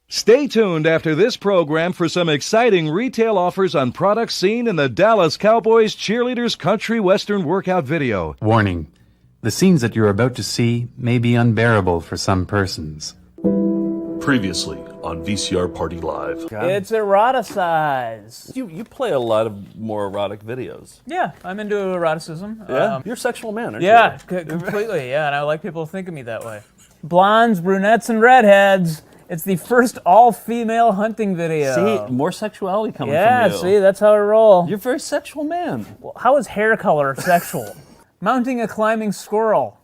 Stay tuned after this program for some exciting retail offers on products seen in the Dallas Cowboys cheerleaders country western workout video. Warning: the scenes that you're about to see may be unbearable for some persons. Previously on VCR Party Live. It's eroticized. You play a lot of more erotic videos. Yeah, I'm into eroticism. Yeah, you're a sexual man, aren't you? Yeah, completely. Yeah, and I like people to think of me that way. Blondes, brunettes, and redheads. It's the first all-female hunting video. See, more sexuality coming from you. Yeah, see, that's how I roll. You're a very sexual man. Well, how is hair color sexual? Mounting a climbing squirrel.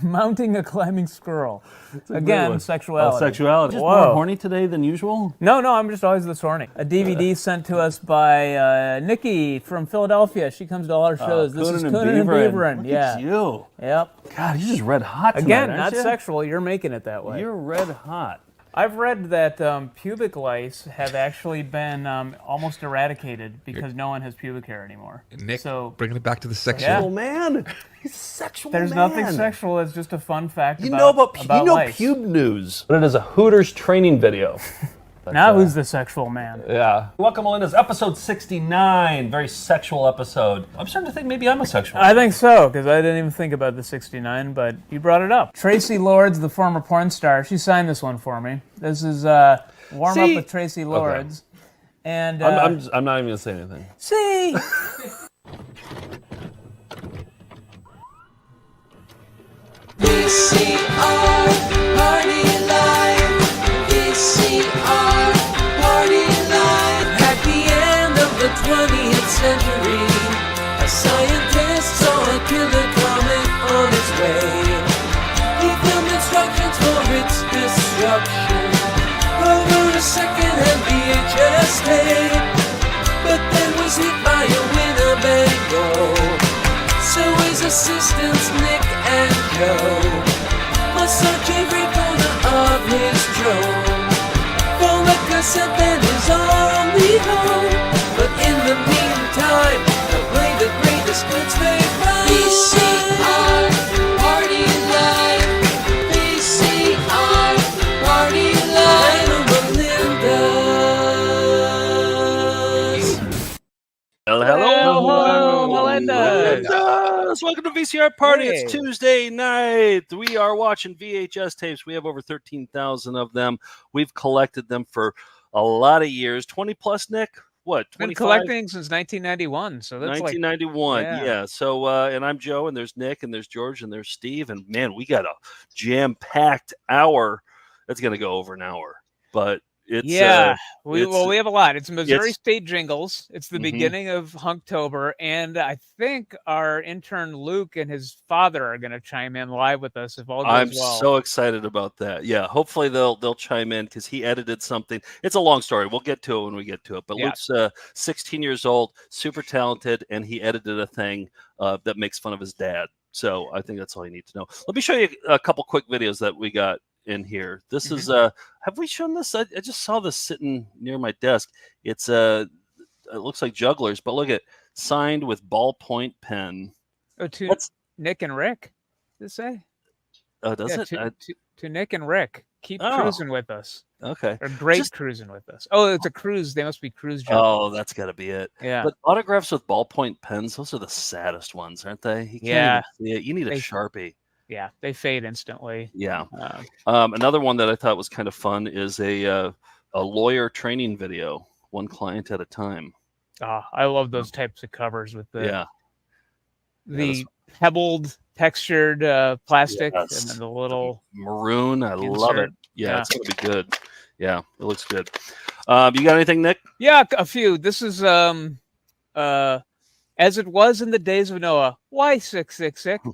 Mounting a climbing squirrel. Again, sexuality. Oh, sexuality. Just more horny today than usual? No, I'm just always this horny. A DVD sent to us by Nikki from Philadelphia. She comes to all our shows. This is Coonin' and Beaverin'. Look Yeah. at you. Yep. God, you're just red hot tonight, Again, aren't not you? sexual. You're making it that way. You're red hot. I've read that pubic lice have actually been almost eradicated because no one has pubic hair anymore. Nick, so, bringing it back to the sexual. Yeah. Oh, man. He's a sexual There's man. nothing sexual. It's just a fun fact You about know about lice. pube news. But it is a Hooters training video. Now who's the sexual man? Yeah. Welcome, Melinda's episode 69. Very sexual episode. I'm starting to think maybe I'm a sexual. I think so, because I didn't even think about the 69, but you brought it up. Tracy Lords, the former porn star, she signed this one for me. This is Warm Up with Tracy Lords. Okay. And I'm not even going to say anything. See? VCR Party Live. VCR Party Live. At the end of the 20th century, a scientist saw a killer comet on its way. He filmed instructions for its destruction over a second-hand VHS tape, but then was hit by a Winnebago. So his assistants Nick and Joe must search every corner of his drone for the cassette that is only home. But in the meantime, they'll play the greatest hits they find. VCR Party Live. VCR Party Live. Melinda's. Hello, Melinda. Welcome to VCR Party. Hey. It's Tuesday night. We are watching VHS tapes. We have over 13,000 of them. We've collected them for a lot of years. 20 plus, Nick? What, 25? Been collecting since 1991, so that's 1991, like, yeah. So, and I'm Joe, and there's Nick, and there's George, and there's Steve. And, man, we got a jam-packed hour. That's going to go over an hour. But it's... we have a lot. It's Missouri State Jingles. It's the beginning of Hunktober, and I think our intern Luke and his father are going to chime in live with us if all goes well. I'm so excited about that. Yeah, hopefully they'll chime in because he edited something. It's a long story. We'll get to it when we get to it. But Luke's 16 years old, super talented, and he edited a thing that makes fun of his dad. So I think that's all you need to know. Let me show you a couple quick videos that we got in here. This is have we shown this? I just saw this sitting near my desk. It's it looks like jugglers, but look at signed with ballpoint pen. Oh, to Nick and Rick, does it say? Oh, does it? To Nick and Rick. Keep cruising with us. Okay. Or cruising with us. Oh, it's a cruise. They must be cruise jugglers. Oh, that's got to be it. Yeah. But autographs with ballpoint pens, those are the saddest ones, aren't they? You can't even see it. You need a Sharpie. Yeah, they fade instantly. Yeah. Another one that I thought was kind of fun is a lawyer training video, one client at a time. I love those types of covers with the pebbled, textured plastic and then the little maroon. I insert. love it. Yeah, it's gonna be good. Yeah, it looks good. You got anything, Nick? Yeah, a few. This is as it was in the days of Noah. Why 666?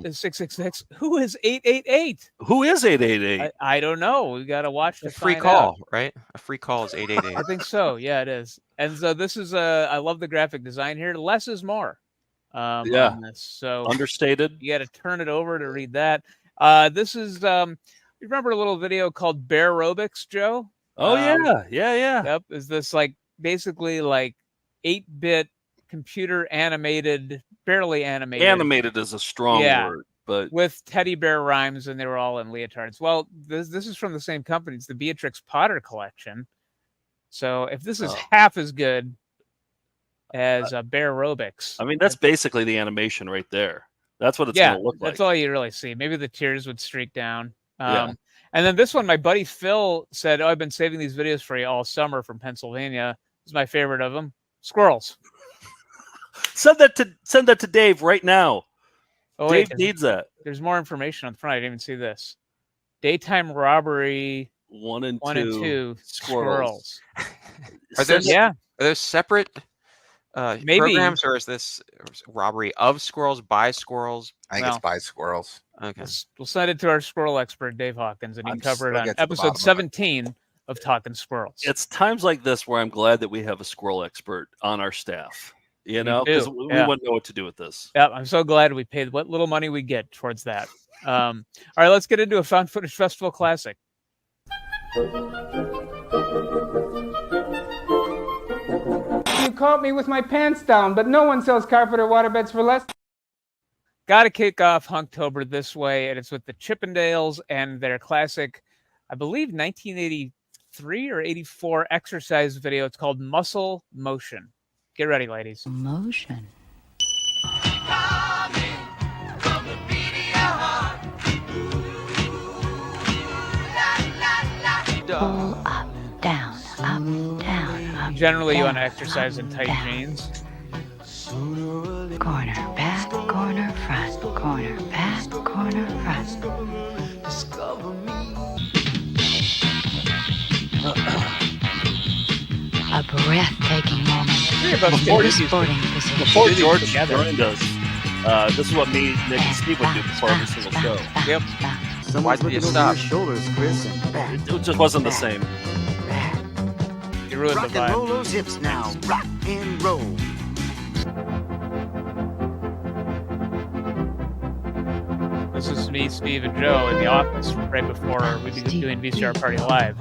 666. Who is 888? Who is 888? I don't know. We got to watch the free call, right? A free call is 888. I think so. Yeah, it is. And so this is I love the graphic design here. Less is more. On this. So understated. You got to turn it over to read that. This is you remember a little video called Bear Aerobics, Joe? Oh yeah. Yep. Is this like basically like 8-bit computer animated, barely animated. Animated is a strong word, but with teddy bear rhymes, and they were all in leotards. Well, this is from the same company. It's the Beatrix Potter collection. So if this is half as good as Bear Aerobics, I mean, that's basically the animation right there. That's what it's going to look like. That's all you really see. Maybe the tears would streak down. And then this one, my buddy Phil said, I've been saving these videos for you all summer from Pennsylvania. This is my favorite of them. Squirrels. Send that to Dave right now. Oh, Dave needs that. There's more information on the front. I didn't even see this. Daytime robbery 1 and 2 squirrels. Are those separate programs, or is this robbery of squirrels by squirrels? I think it's by squirrels. Okay. We'll send it to our squirrel expert, Dave Hawkins, and he can cover it on episode 17 of Talking Squirrels. It's times like this where I'm glad that we have a squirrel expert on our staff. You know, because we wouldn't know what to do with this. Yeah, I'm so glad we paid what little money we get towards that. All right, let's get into a Found Footage Festival classic. You caught me with my pants down, but no one sells carpet or waterbeds for less. Got to kick off Hunktober this way, and it's with the Chippendales and their classic, I believe, 1983 or 84 exercise video. It's called Muscle Motion. Get ready, ladies. Motion. Pull up, down, up, down, up. Generally, down, you want to exercise in tight jeans. Corner, back, corner, front. Corner, back, corner, front. A breathtaking moment. Before George joined us, this is what me, Nick, and Steve would do before every single show. Yep. Why did you stop? It just wasn't the same. You ruined the vibe. Roll those hips now. Rock and roll. This is me, Steve, and Joe in the office right before we begin doing VCR Party Live.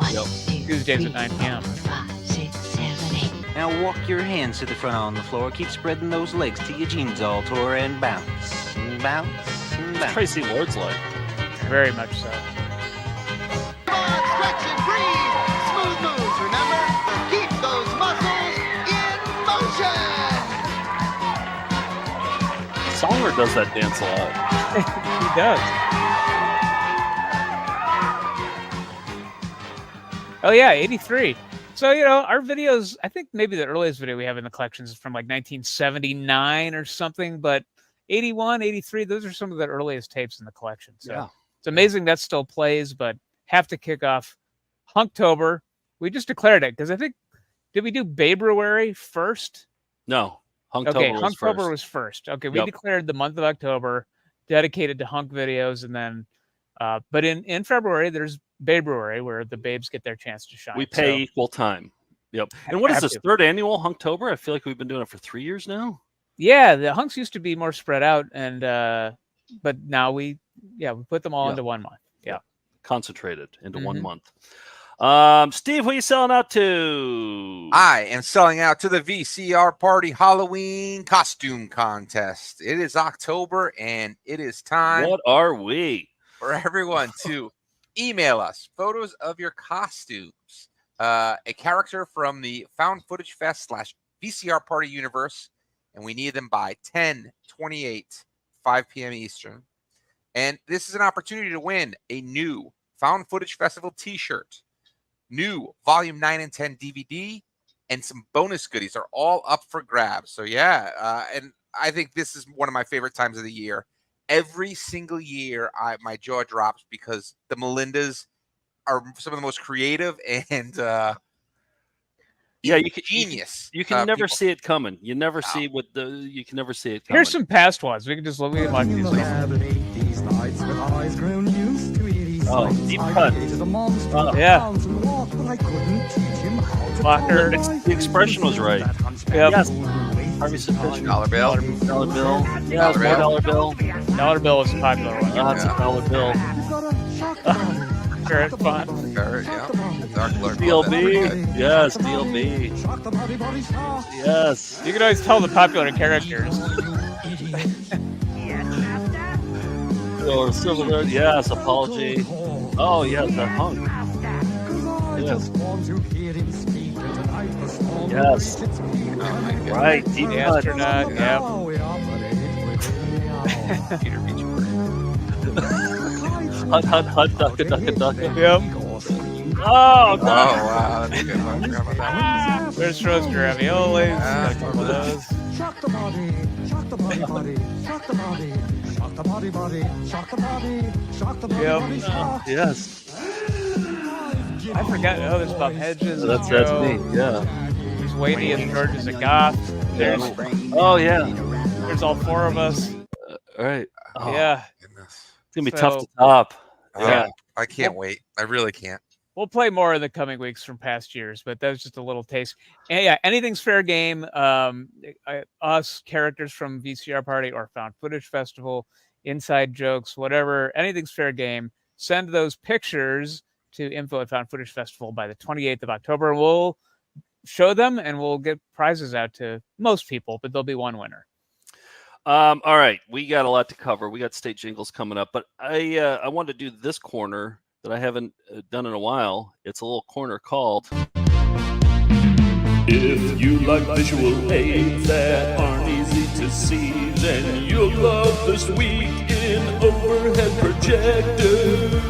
Tuesdays at 9 p.m. 5, 6, 7, 8. Now walk your hands to the front on the floor. Keep spreading those legs till your jeans all tore and bounce. And bounce and bounce. Tracy Lord's like. Very much so. Come on, stretch and breathe. Smooth moves, remember? Keep those muscles in motion. Songer does that dance a lot. He does. Oh, yeah, 83. So, you know, our videos, I think maybe the earliest video we have in the collections is from like 1979 or something, but 81, 83, those are some of the earliest tapes in the collection. So it's amazing that still plays, but have to kick off Hunktober. We just declared it because I think, did we do Babruary first? No, Hunktober was first. Okay, we declared the month of October dedicated to hunk videos, and then, but in February, there's Babruary, where the babes get their chance to shine. We pay equal time. Yep. And what is this, third annual Hunktober? I feel like we've been doing it for 3 years now. Yeah, the hunks used to be more spread out, and but now we put them all into 1 month. Yeah. Concentrated into 1 month. Steve, who are you selling out to? I am selling out to the VCR Party Halloween Costume Contest. It is October, and it is time. What are we? For everyone to email us photos of your costumes. A character from the Found Footage Fest / VCR Party universe, and we need them by 10/28, 5 p.m. Eastern. And this is an opportunity to win a new Found Footage Festival t-shirt, new Volume 9 and 10 DVD, and some bonus goodies are all up for grabs. So and I think this is one of my favorite times of the year. Every single year, my jaw drops because the Melindas are some of the most creative and genius. You can never see it coming. You never see what you can never see it coming. Here's some past ones. We can just look at these. Oh, deep cut. Yeah. Walker. The expression was right. Yep. Yes. Harvey Sufficient. Dollar bill. Dollar bill. Yeah, $4 bill. Dollar bill was a popular one. That's a dollar bill. Carrot fun. Carrot, yeah. Dark Lord Blood, that's pretty good. DLB. Yes, DLB. Yes. You can always tell the popular characters. Or similar. Yes, Apology. Oh, yes, the hunk. Yes. Yes. Oh my God. Right. Deep The cut. astronaut. Yeah. Peter Beachburg. Hunt, duck, duck. Yep. Oh, Oh wow, that's a good one. I forgot about that one. There's roast raviolis. Got a couple of those. Shock the body, shock the body, shock the body, shock the body, shock the body, shock the body, shock. yes. I forgot. Oh, there's Bob Hedges. That's Joe. me. Yeah. There's Wadey and George as a goth. There's Oh, yeah. there's all four of us. All right. Oh, Yeah. Goodness. It's going to be So- tough to top. Yeah. I can't wait. I really can't. We'll play more in the coming weeks from past years, but that was just a little taste. And yeah, anything's fair game. Us characters from VCR Party or Found Footage Festival, inside jokes, whatever. Anything's fair game. Send those pictures to info@Found Footage Festival by the 28th of October. We'll show them and we'll get prizes out to most people, but there'll be one winner. All right. We got a lot to cover. We got state jingles coming up, but I wanted to do this corner that I haven't done in a while. It's a little corner called If you like visual aids that aren't easy to see, then you'll love This Week in Overhead Projectors.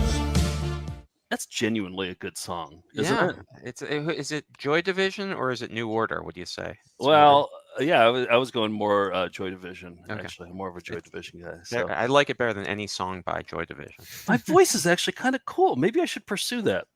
That's genuinely a good song, isn't it? Is it Joy Division or is it New Order? Would you say? Well, yeah, I was going more Joy Division. Actually, I'm more of a Joy Division guy. So. I like it better than any song by Joy Division. My voice is actually kind of cool. Maybe I should pursue that.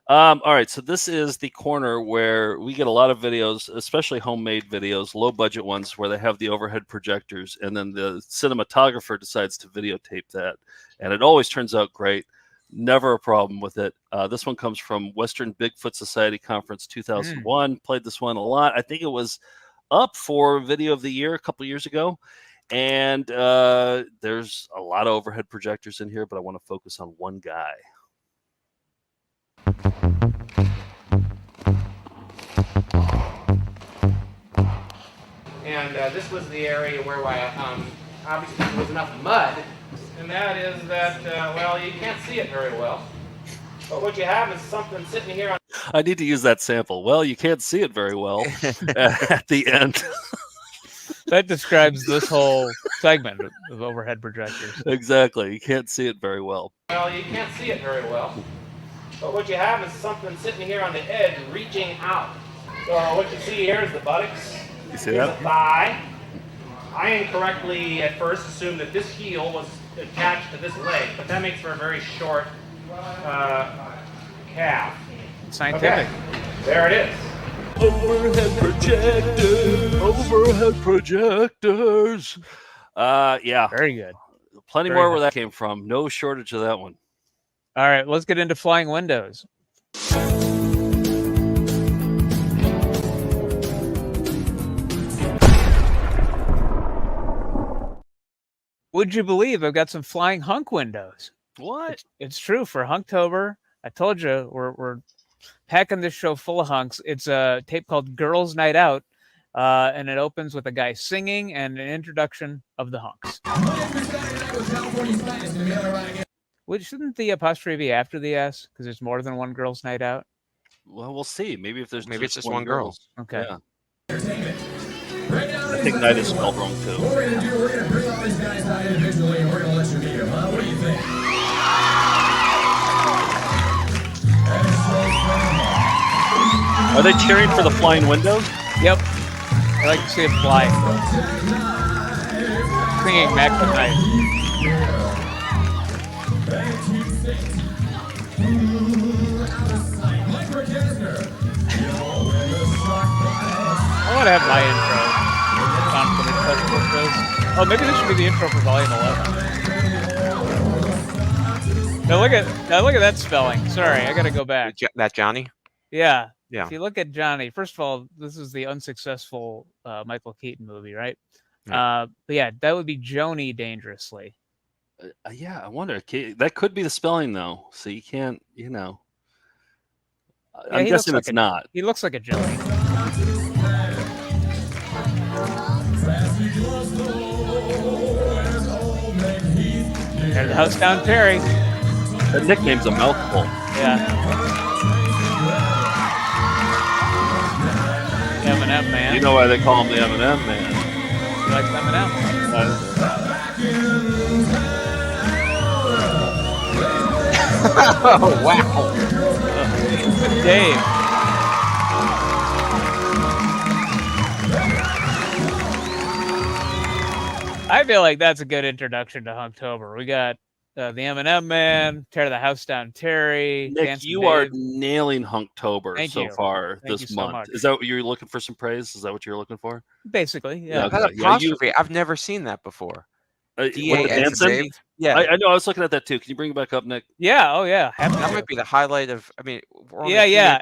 All right, so this is the corner where we get a lot of videos, especially homemade videos, low budget ones where they have the overhead projectors, and then the cinematographer decides to videotape that, and it always turns out great. Never a problem with it. This one comes from Western Bigfoot Society Conference 2001. Played this one a lot. I think it was up for Video of the Year a couple years ago. And there's a lot of overhead projectors in here, but I want to focus on one guy. And this was the area where obviously there was enough mud. And that is that, well, you can't see it very well. But what you have is something sitting here on... I need to use that sample. Well, you can't see it very well at the end. That describes this whole segment of overhead projectors. Exactly. You can't see it very well. Well, you can't see it very well. But what you have is something sitting here on the edge reaching out. So what you see here is the buttocks. You see Here's that? the thigh. I incorrectly at first assumed that this heel was attached to this leg, but that makes for a very short calf. Scientific. Okay. There it is. Overhead projectors. Overhead projectors. Yeah. Very good. Plenty Very more good. where that came from. No shortage of that one. All right, let's get into flying windows. Would you believe I've got some flying hunk windows? What? It's true for Hunktober. I told you we're packing this show full of hunks. It's a tape called Girls Night Out, and it opens with a guy singing and an introduction of the hunks. Shouldn't the apostrophe be after the S? Because there's more than one girls' night out. Well, we'll see. Maybe if there's Maybe it's just one girl. Okay. Yeah. I think night is spelled wrong too. What we're gonna do, we're gonna bring all these guys out individually and we're gonna let you meet them, huh? What do you think? Are they cheering for the flying windows? Yep. I like to see it fly. Singing Mac the Knight. I want to have my intro. Found Footage Festival shows. Oh, maybe this should be the intro for Volume 11. Now look at that spelling. Sorry, I got to go back. That Johnny? Yeah. Yeah. If you look at Johnny, first of all, this is the unsuccessful Michael Keaton movie, right? Yeah. But yeah, that would be Joni Dangerously. Yeah, I wonder. That could be the spelling, though. So you can't, I'm guessing it's not. He looks like a Joey. There's the House Down Terry. That nickname's a mouthful. Yeah. M&M Man. You know why they call him the M&M Man? He likes M&M. Oh, wow. Dave. I feel like that's a good introduction to Hunktober. We got the M&M Man, Tear the House Down Terry. Nick, you are nailing Hunktober so far this month. Is that what you're looking for? Some praise? Is that what you're looking for? Basically, yeah. That apostrophe, I've never seen that before. Dancing? Yeah, I know. I was looking at that too. Can you bring it back up, Nick? Yeah. Oh, yeah. That might be the highlight of. I mean, we're only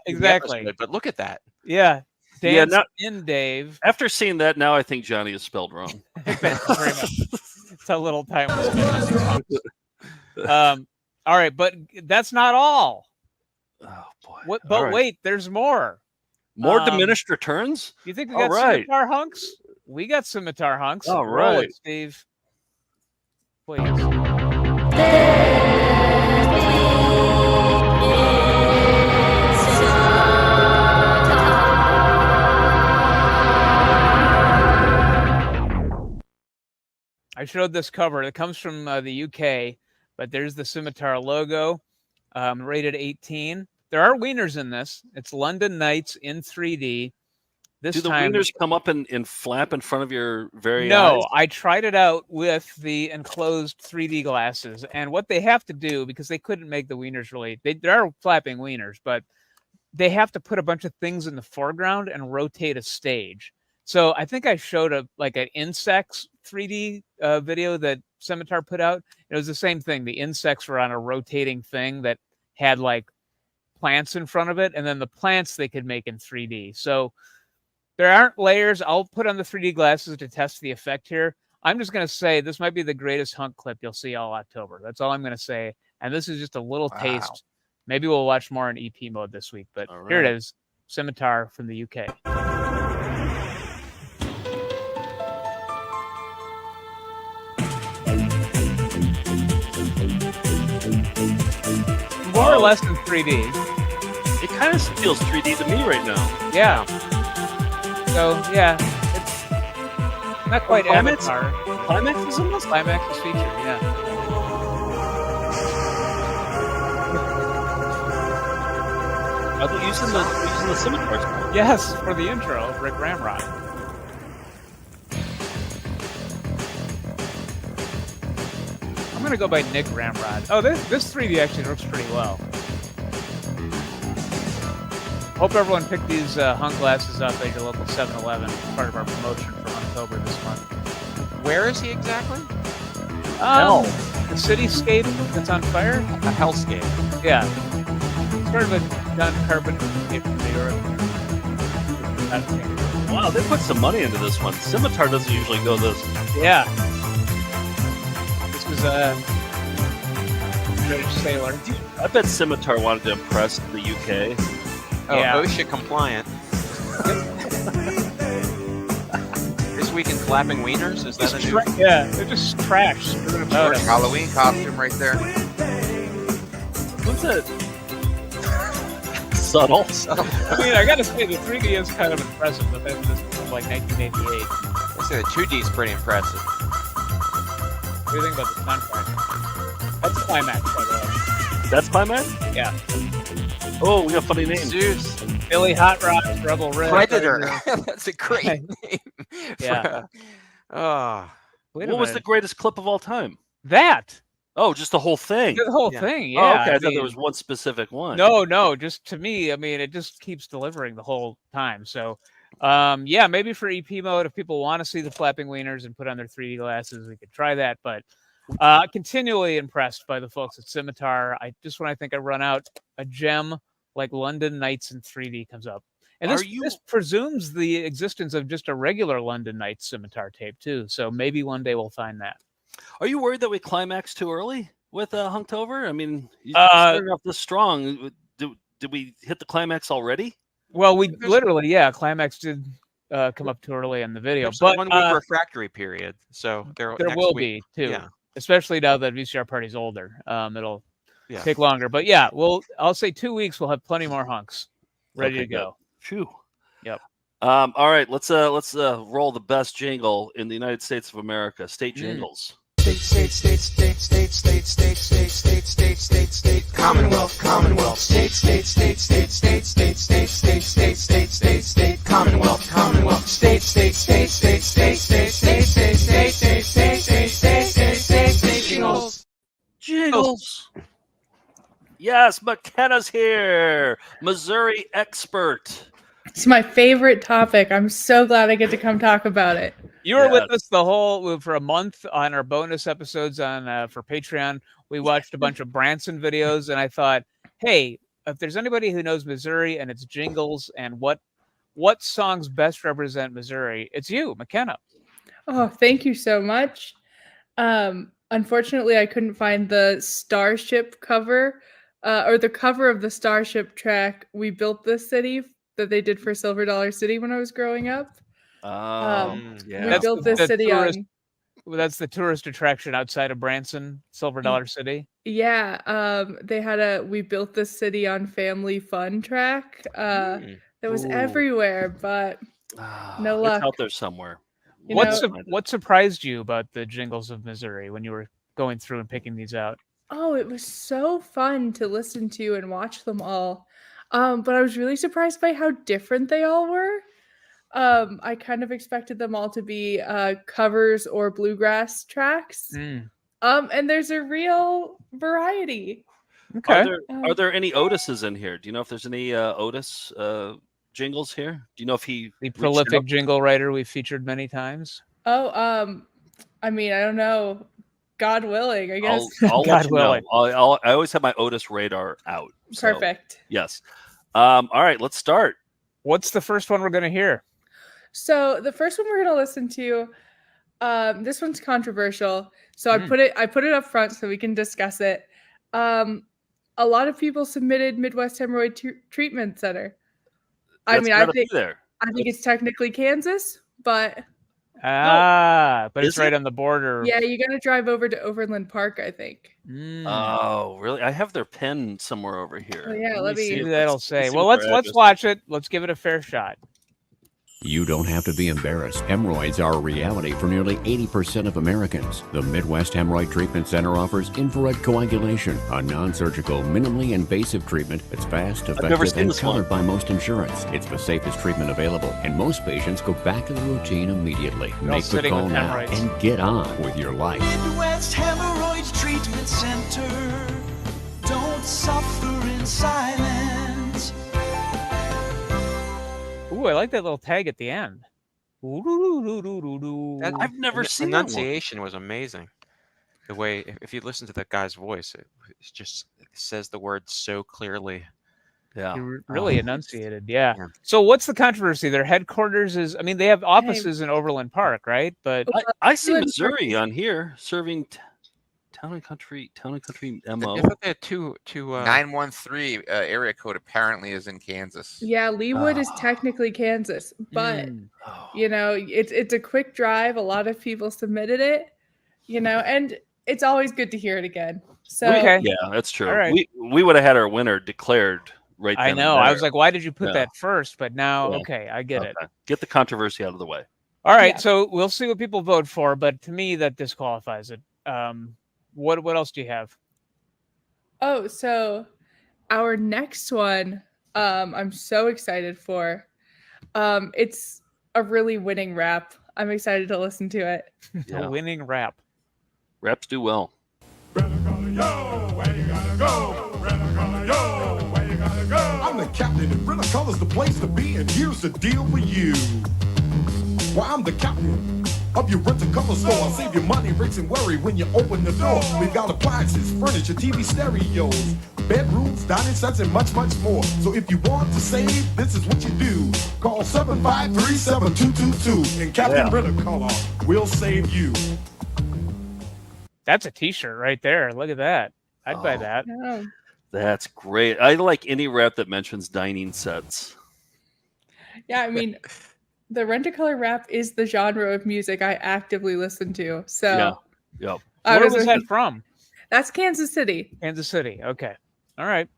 exactly. Episode, but look at that. Yeah. Dance in Dave. After seeing that, now I think Johnny is spelled wrong. It's a little time was spent. All right, but that's not all. Oh boy! But wait, there's more. More diminished returns. You think we got scimitar hunks? We got scimitar hunks. All right, roll it, Steve. Please. I showed this cover. It comes from the UK, but there's the scimitar logo, rated 18. There are wieners in this. It's London Knights in 3D. Do the wieners come up and flap in front of your very eyes? No, I tried it out with the enclosed 3D glasses, and what they have to do, because they couldn't make the wieners really, there are flapping wieners, but they have to put a bunch of things in the foreground and rotate a stage. So I think I showed an insects 3D video that Scimitar put out. It was the same thing. The insects were on a rotating thing that had like plants in front of it, and then the plants they could make in 3D. So there aren't layers. I'll put on the 3D glasses to test the effect here. I'm just going to say this might be the greatest hunk clip you'll see all October. That's all I'm going to say. And this is just a little taste. Maybe we'll watch more in EP mode this week, but here it is. Scimitar from the UK. More or less in 3D. It kind of feels 3D to me right now. Yeah. So, yeah. It's not quite Avatar. Climax is in this? Climax is featured, yeah. Are they using the scimitars? Yes, for the intro, Rick Ramrod. I'm going to go by Nick Ramrod. Oh, this 3D actually looks pretty well. Hope everyone picked these hunk glasses up at your local 7-Eleven. Part of our promotion for October this month. Where is he exactly? Hell. The cityscape that's on fire? A hellscape. Yeah. Sort of a John Carpenter from New York. Wow, they put some money into this one. Scimitar doesn't usually go this. Yeah. This was a British sailor. I bet Scimitar wanted to impress the UK. Oh, yeah. OSHA compliant. This week in flapping wieners? Is that a new? Yeah, they're just trash. Halloween costume right there. What's that? Subtle. I mean, I gotta say, the 3D is kind of impressive, but that's just from like 1988. I say the 2D is pretty impressive. What do you think about the contract? That's Climax, by the way. That's Climax? Yeah. Oh, we got funny names. Zeus, Billy Hot Rod, Rebel Red. Predator. That's a great name. Yeah. What was the greatest clip of all time? That. Oh, just the whole thing. The whole thing, yeah. Oh, okay. I thought there was one specific one. No. Just to me, I mean, it just keeps delivering the whole time. So, yeah, maybe for EP mode, if people want to see the flapping wieners and put on their 3D glasses, we could try that. But continually impressed by the folks at Scimitar. When I think I run out, a gem like London Knights in 3D comes up. And this presumes the existence of just a regular London Knights Scimitar tape, too. So maybe one day we'll find that. Are you worried that we climax too early with Hunktober? I mean, you started off this strong. Do did we hit the climax already? Well, we literally, yeah, climax did come up too early in the video, There's but a 1 week refractory period, so there will be too. Yeah. Especially now that VCR Party's older, it'll take longer. But yeah, I'll say 2 weeks. We'll have plenty more hunks ready to go. Phew. Yep. All right, let's roll the best jingle in the United States of America. State jingles. State, Commonwealth, state, Commonwealth, state, Jingles. Yes, McKenna's here, Missouri expert. It's my favorite topic. I'm so glad I get to come talk about it. You were with us for a month on our bonus episodes for Patreon. We watched a bunch of Branson videos, and I thought, hey, if there's anybody who knows Missouri and its jingles and what songs best represent Missouri, it's you, McKenna. Oh, thank you so much. Unfortunately, I couldn't find the Starship cover or the cover of the Starship track "We Built This City" that they did for Silver Dollar City when I was growing up. We built this city on. That's the tourist attraction outside of Branson, Silver Dollar City. Yeah, they had "We Built This City" on Family Fun track that was everywhere, but no luck. It's out there somewhere. What surprised you about the jingles of Missouri when you were going through and picking these out? Oh, it was so fun to listen to and watch them all. But I was really surprised by how different they all were. I kind of expected them all to be covers or bluegrass tracks. And there's a real variety. Okay. Are there any Otises in here? Do you know if there's any Otis jingles here? Do you know if the prolific jingle writer we've featured many times? Oh, I mean, I don't know. God willing, I guess. I'll God willing. I always have my Otis radar out. So, perfect. Yes. All right, let's start. What's the first one we're going to hear? So the first one we're going to listen to, this one's controversial. So I put it up front so we can discuss it. A lot of people submitted Midwest Hemorrhoid Treatment Center. I think it's technically Kansas, but but it's right on the border. Yeah, you got to drive over to Overland Park, I think. Oh, really? I have their pen somewhere over here. Oh, yeah, let me see what that'll say. Well, let's watch it. Let's give it a fair shot. You don't have to be embarrassed. Hemorrhoids are a reality for nearly 80% of Americans. The Midwest Hemorrhoid Treatment Center offers infrared coagulation, a non-surgical, minimally invasive treatment that's fast, effective, and covered by most insurance. It's the safest treatment available, and most patients go back to the routine immediately. Make the call now and get on with your life. Midwest Hemorrhoid Treatment Center. Don't suffer in silence. Ooh, I like that little tag at the end. I've never seen that pronunciation was amazing. The way, if you listen to that guy's voice, it just says the words so clearly. Yeah, he really enunciated. Yeah. So what's the controversy? Their headquarters is, I mean, they have offices in Overland Park, right? But I see Missouri on here serving Town and Country MO. I thought they had two 913 area code apparently is in Kansas. Yeah, Leawood is technically Kansas, but you know, it's a quick drive. A lot of people submitted it, you know, and it's always good to hear it again. So yeah, that's true. Right. We would have had our winner declared right then. I know. I was like, why did you put that first? But now, okay, I get it. Get the controversy out of the way. All right, so we'll see what people vote for, but to me, that disqualifies it. What else do you have? Oh, so our next one, I'm so excited for. It's a really winning rap. I'm excited to listen to it. Yeah. A winning rap. Raps do well. I'm the captain, and Brenner Color's the place to be, and here's the deal for you. Well, I'm the captain of your rent-a-color store. I'll save you money, breaks, and worry when you open the door. We've got appliances, furniture, TV stereos, bedrooms, dining sets, and much, much more. So if you want to save, this is what you do. Call 753-7222, and Captain Rent-A-Color will save you. That's a t-shirt right there. Look at that. I'd buy that. That's great. I like any rap that mentions dining sets. Yeah, I mean, the Rent-A-Color rap is the genre of music I actively listen to. So, Yep. Where was that from? That's Kansas City. Kansas City. Okay. All right.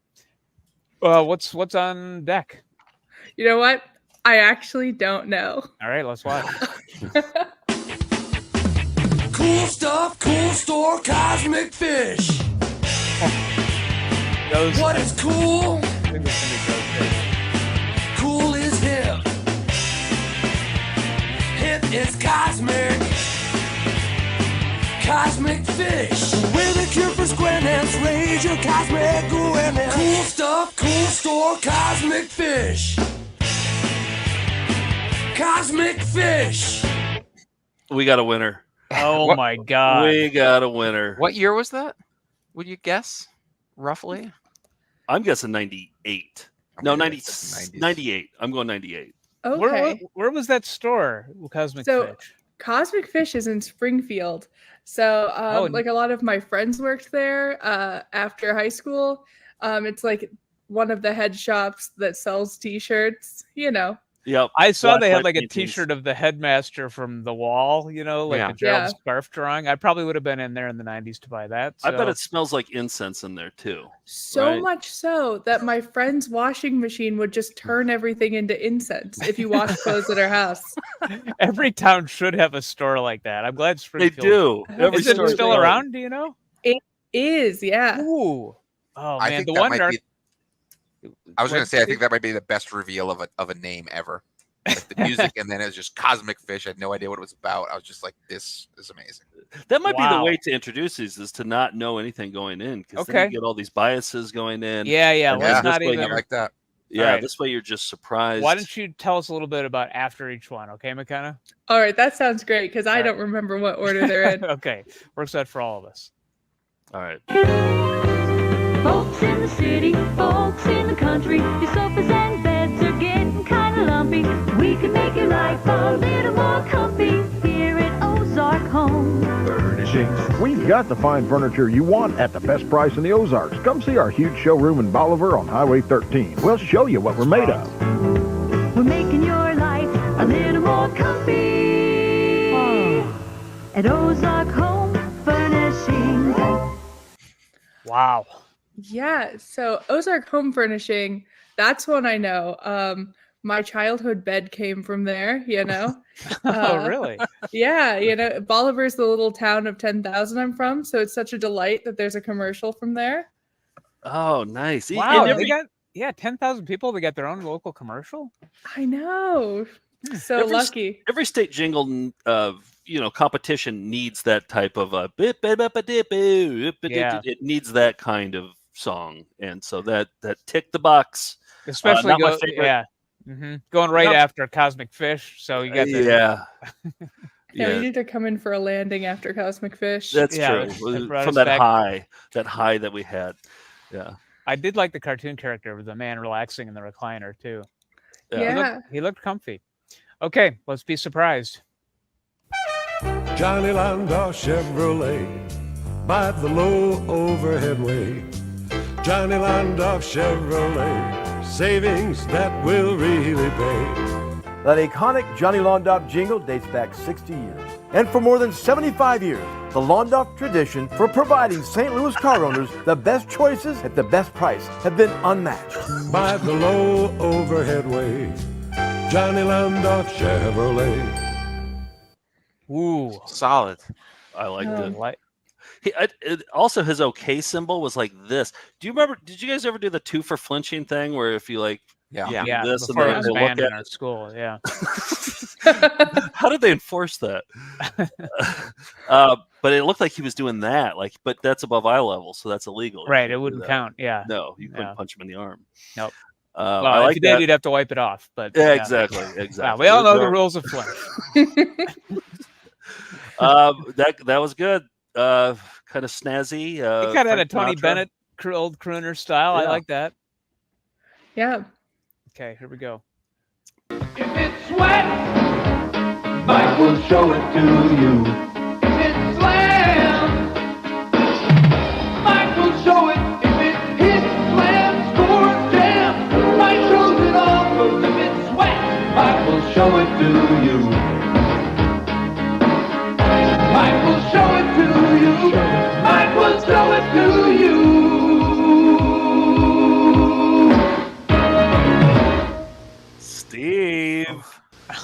What's on deck? You know what? I actually don't know. All right, let's watch. Cool stuff, cool store, cosmic fish. What is cool? Cool is hip. Hip is cosmic. Cosmic fish. With a cure for squareness, raise your cosmic awareness. Cool stuff, cool store, cosmic fish. Cosmic fish. We got a winner. Oh my God. We got a winner. What year was that? Would you guess roughly? I'm guessing 98. No, 98. I'm going 98. Okay. Where was that store, Cosmic So, Fish? Cosmic Fish is in Springfield. So, like a lot of my friends worked there after high school. It's like one of the head shops that sells T-shirts, you know. Yep. I saw they had Black like a paintings. T-shirt of the headmaster from The Wall, you know, like the Gerald Yeah. scarf drawing. I probably would have been in there in the 90s to buy that. I bet so- it smells like incense in there too. So right? much so that my friend's washing machine would just turn everything into incense if you wash clothes at her house. Every town should have a store like that. I'm glad They Springfield. do. Every Is it store still does. around? Do you know? It is, yeah. Ooh. Oh I man, think the that one might dark. be. I was going to say, I think that might be the best reveal of a name ever. Like the music, and then it was just Cosmic Fish. I had no idea what it was about. I was just like, "This is amazing." That might be the Wow. way to introduce these, is to not know anything going in, because then Okay. you get all these biases going in. Yeah. And Let's then not this way even. you're- like that. Yeah, Alright. this way you're just surprised. Why don't you tell us a little bit about after each one, okay, McKenna? All right, that sounds great because I All right. don't remember what order they're in. Okay, works out for all of us. All right. Folks in the city, folks in the country, your sofas and beds are getting kind of lumpy. We can make your life a little more comfy here at Ozark Home. Furnishings. We've got the fine furniture you want at the best price in the Ozarks. Come see our huge showroom in Bolivar on Highway 13. We'll show you what we're made of. We're making your life a little more comfy at Ozark Home Furnishings. Wow. Yeah, so Ozark Home Furnishing, that's one I know. My childhood bed came from there, you know. Oh, really? Yeah, you know, Bolivar's the little town of 10,000 I'm from, so it's such a delight that there's a commercial from there. Oh, nice. Wow. And They got 10,000 people. They got their own local commercial. I know. So Every- lucky. Every state jingle, competition needs that type of Yeah. It needs that kind of song, and so that tick the box. Especially not my favorite. going right Not- after Cosmic Fish. So you got the, Yeah, Yeah. we need to come in for a landing after Cosmic Fish. That's Yeah, true. that brought From us that back. high that we had. Yeah. I did like the cartoon character with the man relaxing in the recliner too. Yeah. He looked comfy. Okay, let's be surprised. Johnny Landau Chevrolet by the low overhead way. Johnny Landau Chevrolet, savings that will really pay. That iconic Johnny Landau jingle dates back 60 years. And for more than 75 years, the Landau tradition for providing St. Louis car owners the best choices at the best price have been unmatched. By the low overhead way. Johnny Landau Chevrolet. Ooh, solid. I liked Oh. it. Also, his okay symbol was like this. Do you remember? Did you guys ever do the 2 for flinching thing, where if you like, Yeah, this and before then it was they look banned in at our it? school. Yeah. How did they enforce that? But it looked like he was doing that. But that's above eye level, so that's illegal. You Right, can't it do wouldn't that. count. Yeah. No, you couldn't Yeah. punch him in the arm. Nope. I Well, if like you did, that. you'd have to wipe it off. But Yeah, exactly. Yeah, we all know the rules of flinch. That was good. Kind of snazzy. He kind of had a Frank Tony Sinatra. Bennett old crooner style. I Yeah. like that. Yeah. Okay, here we go. Mike will show it to you. If it's slam, Mike will show it. If it hits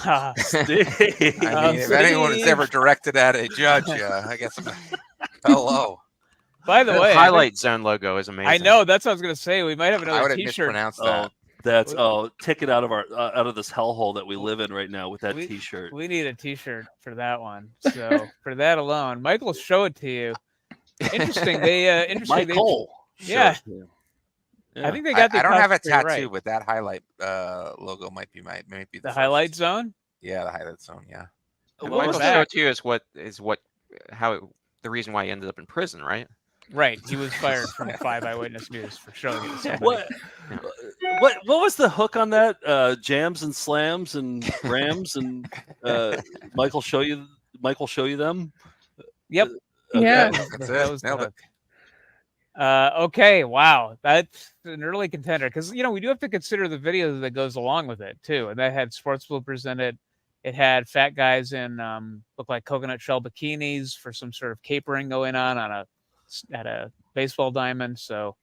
if anyone is ever directed at a judge, I guess hello. By the way, highlight zone logo is amazing. I know, that's what I was going to say. We might have I another would have T-shirt. mispronounced that. That's ticket out of our out of this hellhole that we live in right now with that T-shirt. We need a T-shirt for that one. So for that alone, Michael, show it to you. Interesting. Michael. Yeah. I think they got the. I don't have a cosplay tattoo, right. but that highlight logo might be the highlight zone. Yeah, the highlight zone. Yeah. Michael show it to you the reason why he ended up in prison, right? Right. He was fired from 5 Eyewitness News for showing it to somebody. What was the hook on that? Jams and slams and rams and Michael show you them? Yep. Okay. Yeah. That was the hook. Okay, wow, that's an early contender because we do have to consider the video that goes along with it too, and that had sports bloopers in it. It had fat guys in look like coconut shell bikinis for some sort of capering going on at a baseball diamond. So,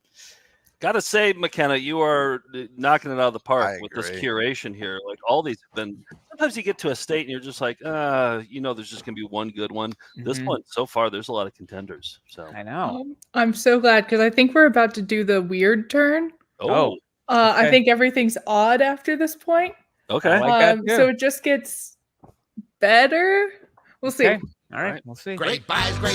gotta say, McKenna, you are knocking it out of the park with this agree. curation here. Like all these have been. Sometimes you get to a state and you're just like, there's just gonna be one good one. This one so far, there's a lot of contenders. So I know. I'm so glad because I think we're about to do the weird turn. Oh. I think everything's odd after this point. Okay. I like that too. So it just gets better. We'll see. Okay. All right, we'll see. Great buys, we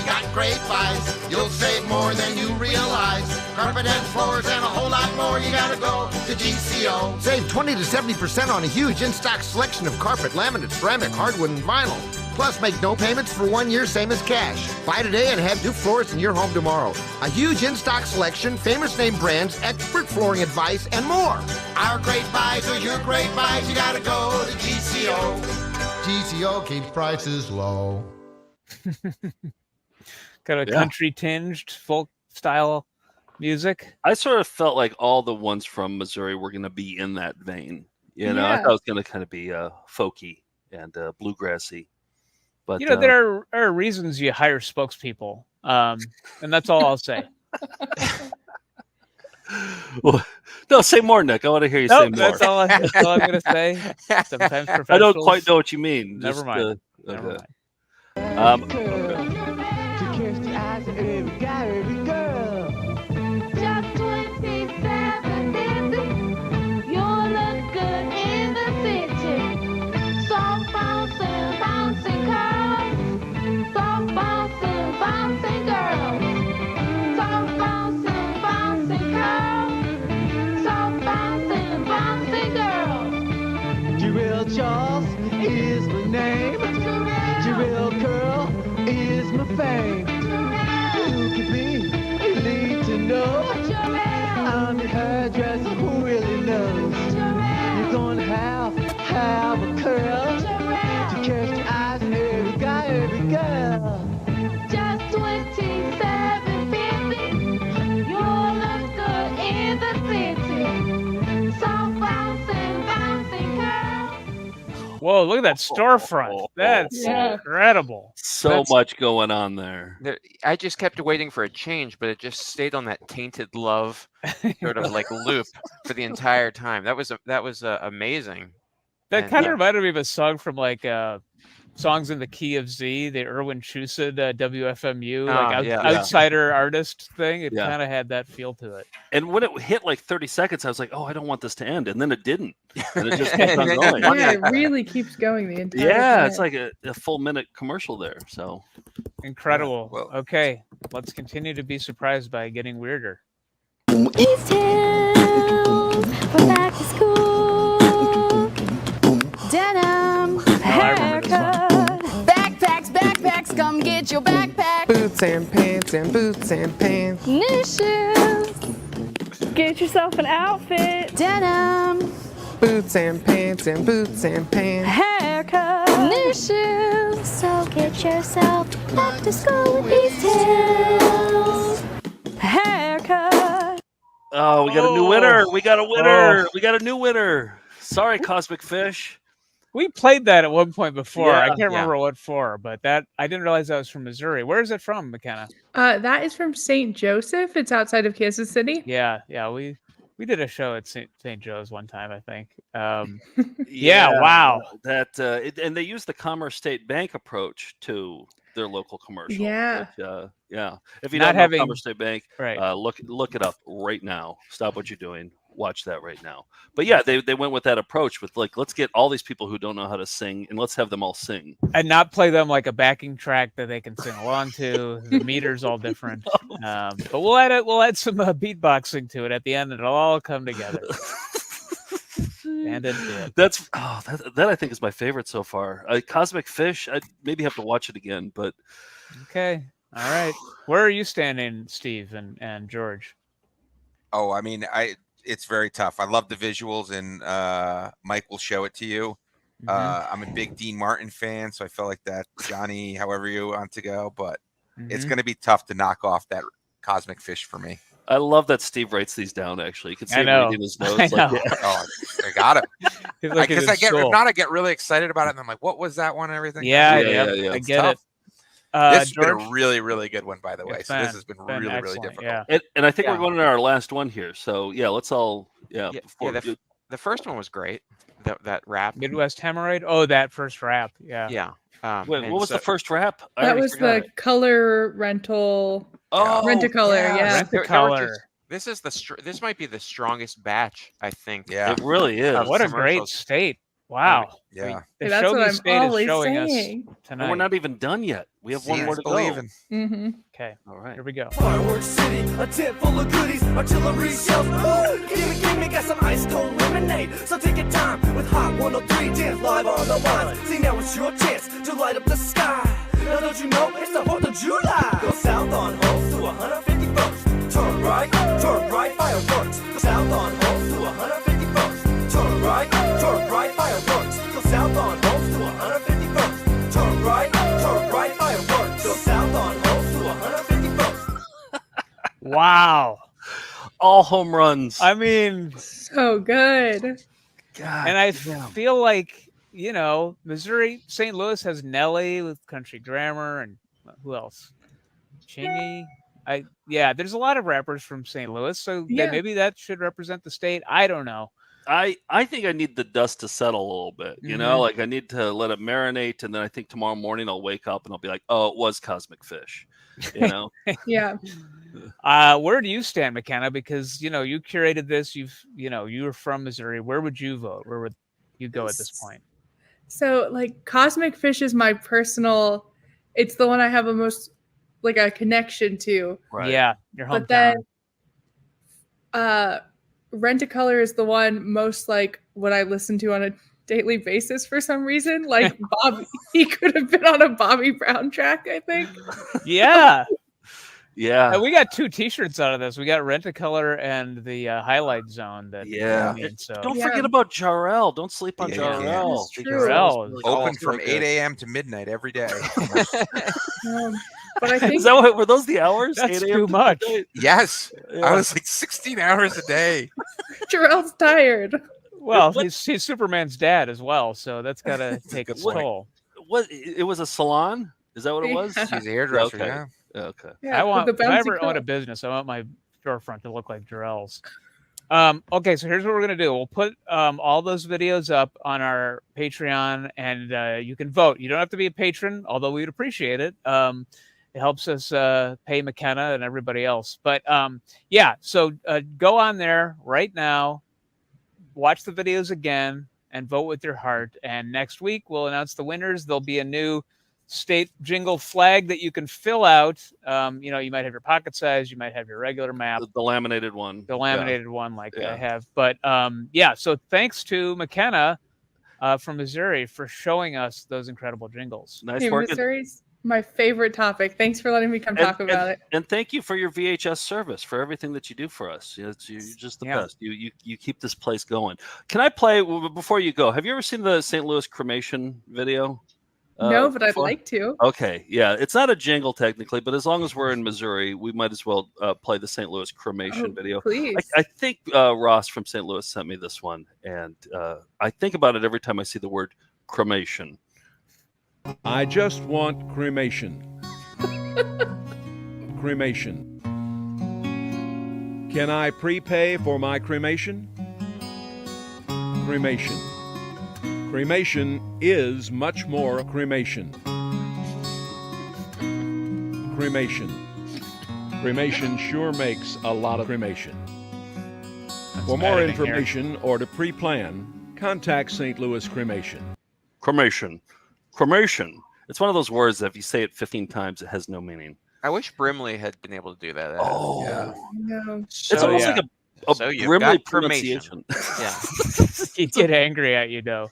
got great buys. You'll save more than you realize. Carpet and floors and a whole lot more. You gotta go to GCO. Save 20 to 70% on a huge in-stock selection of carpet, laminate, ceramic, hardwood, and vinyl. Plus, make no payments for 1 year, same as cash. Buy today and have new floors in your home tomorrow. A huge in-stock selection, famous name brands, expert flooring advice, and more. Our great buys are your great buys. You gotta go to GCO. GCO keeps prices low. Got a country tinged folk style music. I sort of felt like all the ones from Missouri were going to be in that vein. I thought it was going to kind of be folky and bluegrassy. But there are reasons you hire spokespeople, and that's all I'll say. Well, no, say more, Nick. I want to hear you say more. That's all I'm going to say. Sometimes I don't quite know what you mean. Never mind. Okay. Just 27 busy. You'll look good in the city. Soft bouncing, bouncing cars. Soft bouncing, bouncing girls. Soft bouncing, bouncing cars. Soft bouncing, bouncing girls. Jarrell Charles is my name. Jarrell Curl is my fame. Look at me, you need to know. I'm the hairdresser who really knows. You're gonna have a curl to catch the eyes of every guy, every girl. Just 27 busy. You'll look good in the city. Soft bouncing, bouncing girls. Whoa, look at that storefront. That's incredible. So much going on there. I just kept waiting for a change, but it just stayed on that tainted love sort of like loop for the entire time. That was amazing. That kind of reminded me of a song from like Songs in the Key of Z, the Erwin Chusad WFMU, outsider artist thing. It kind of had that feel to it. And when it hit like 30 seconds, I was like, oh, I don't want this to end. And then it didn't. And it just kept on going. Yeah, it really keeps going the entire time. It's like a full minute commercial there. So incredible. Okay, let's continue to be surprised by getting weirder. East Hills, we're back to school. Denim, haircut. Backpacks, come get your backpack. Boots and pants. New shoes. Get yourself an outfit. Denim. Boots and pants. Haircut. New shoes. So get yourself back to school with East Hills. Haircut. Oh, we got a new winner. We got a winner. We got a new winner. Sorry, Cosmic Fish. We played that at one point before. Yeah, I can't remember what for, but that I didn't realize that was from Missouri. Where is it from, McKenna? That is from St. Joseph. It's outside of Kansas City. Yeah, we We did a show at St. Joe's one time, I think. Yeah, wow. And they use the Commerce State Bank approach to their local commercial. Yeah. Which, yeah. If you Not don't know having- Commerce State Bank, Right. look it up right now. Stop what you're doing. Watch that right now. But yeah, they went with that approach with like, let's get all these people who don't know how to sing and let's have them all sing. And not play them like a backing track that they can sing along to. The meter's all different. But we'll add some beatboxing to it at the end, and it'll all come together. And it did. That I think is my favorite so far. Cosmic Fish, I maybe have to watch it again, but Okay. All right. Where are you standing, Steve and George? Oh, I mean, it's very tough. I love the visuals, and Mike will show it to you. I'm a big Dean Martin fan, so I felt like that Johnny, however you want to go, but it's going to be tough to knock off that Cosmic Fish for me. I love that Steve writes these down. Actually, you can see I him know. reading his I notes. Like, know. yeah. Oh, I got it. Look at Because his if soul. not, I get really excited about it, and I'm like, what was that one and everything? Yeah, Yeah, I It's get tough. it. This has been George? a really, really good one, by the way. It's So this been- has been been really, really excellent, difficult. yeah. And I think Yeah. we're going to our last one here. So yeah, let's all before The first one was great. That rap. Midwest Hemorrhoid? Oh, that first rap. Yeah. Yeah. Wait, and what was the first rap? I That already was forgot the color rental. Oh, Rent-A-Color, yeah. Rent-A-Color. This is this might be the strongest batch, I think. Yeah. It really is. of What a great commercials. state. Wow. Yeah. The Hey, that's show what me I'm state is always showing saying. us And tonight. we're not even done yet. We have one See, more it's to go. believing. Mm-hmm. Okay. All right. Here we go. Fireworks City, a tent full of goodies, artillery shells. Ooh, gimme, got some ice cold lemonade. So take your time with Hot 103 Dance live on the line. See, now it's your chance to light up the sky. Now don't you know it's the 4th of July? Go south on Holmes to 151st. Turn right, fireworks. Go south on Holmes to 151st. Turn right, fireworks. Go south on Holmes to 151st. Turn right, fireworks. Go south on Holmes to 151st. Wow. All home runs. I mean, So good. God, and I feel like, Missouri, St. Louis has Nelly with Country Grammar, and who else? Chingy. There's a lot of rappers from St. Louis, so Yeah. maybe that should represent the state. I don't know. I think I need the dust to settle a little bit. You know, like I need to let it marinate, and then I think tomorrow morning I'll wake up and I'll be like, oh, it was Cosmic Fish. You know. Yeah. Where do you stand, McKenna? Because you curated this. You were from Missouri. Where would you vote? Where would you go at this point? So like Cosmic Fish is my personal, it's the one I have the most like a connection to. Right. Yeah, your hometown. But then Rent-A-Color is the one most like what I listen to on a daily basis for some reason. Like Bobby, he could have been on a Bobby Brown track, I think. Yeah. Yeah. And we got 2 T-shirts out of this. We got Rent-A-Color and the Highlight Zone. That so Don't forget about Jarrell. Don't sleep on Yeah. Jarrell. That's true. Jarrell is Open Oh, from so 8 good. a.m. to midnight every day. But I think Is that were those the hours? That's 8 a.m. too to much. midnight? Yes. Yeah. I was like 16 hours a day. Jarrell's tired. Well, he's Superman's dad as well, so that's got to take its What- toll. What? It was a salon? Is that what it was? Yeah. She's a hairdresser, Okay. yeah. Okay. Yeah, I with want, the if I bouncy ever own a curl. business, I want my storefront to look like Jarrell's. Okay, so here's what we're gonna do. We'll put all those videos up on our Patreon, and you can vote. You don't have to be a patron, although we'd appreciate it. It helps us pay McKenna and everybody else. But so go on there right now, watch the videos again, and vote with your heart. And next week we'll announce the winners. There'll be a new state jingle flag that you can fill out. You might have your pocket size, you might have your regular map, The laminated one. the laminated one like Yeah. I have. But so thanks to McKenna from Missouri for showing us those incredible jingles. Nice Hey, work. Missouri's my favorite topic. Thanks for letting me come talk about it. And thank you for your VHS service, for everything that you do for us. You're just the Yeah. best. You keep this place going. Can I play before you go? Have you ever seen the St. Louis cremation video? No, but I'd before? like to. Okay, yeah, it's not a jingle technically, but as long as we're in Missouri, we might as well play the St. Louis cremation Oh, video. please. I think Ross from St. Louis sent me this one, and I think about it every time I see the word cremation. I just want cremation. Cremation. Can I prepay for my cremation? Cremation. Cremation is much more cremation. Cremation. Cremation sure makes a lot of cremation. For more information or to pre-plan, contact St. Louis Cremation. Cremation. Cremation. It's one of those words that if you say it 15 times, it has no meaning. I wish Brimley had been able to do that. Oh. Yeah. No. It's almost like a So you've Brimley got cremation. pronunciation. Yeah. He'd get angry at you, though.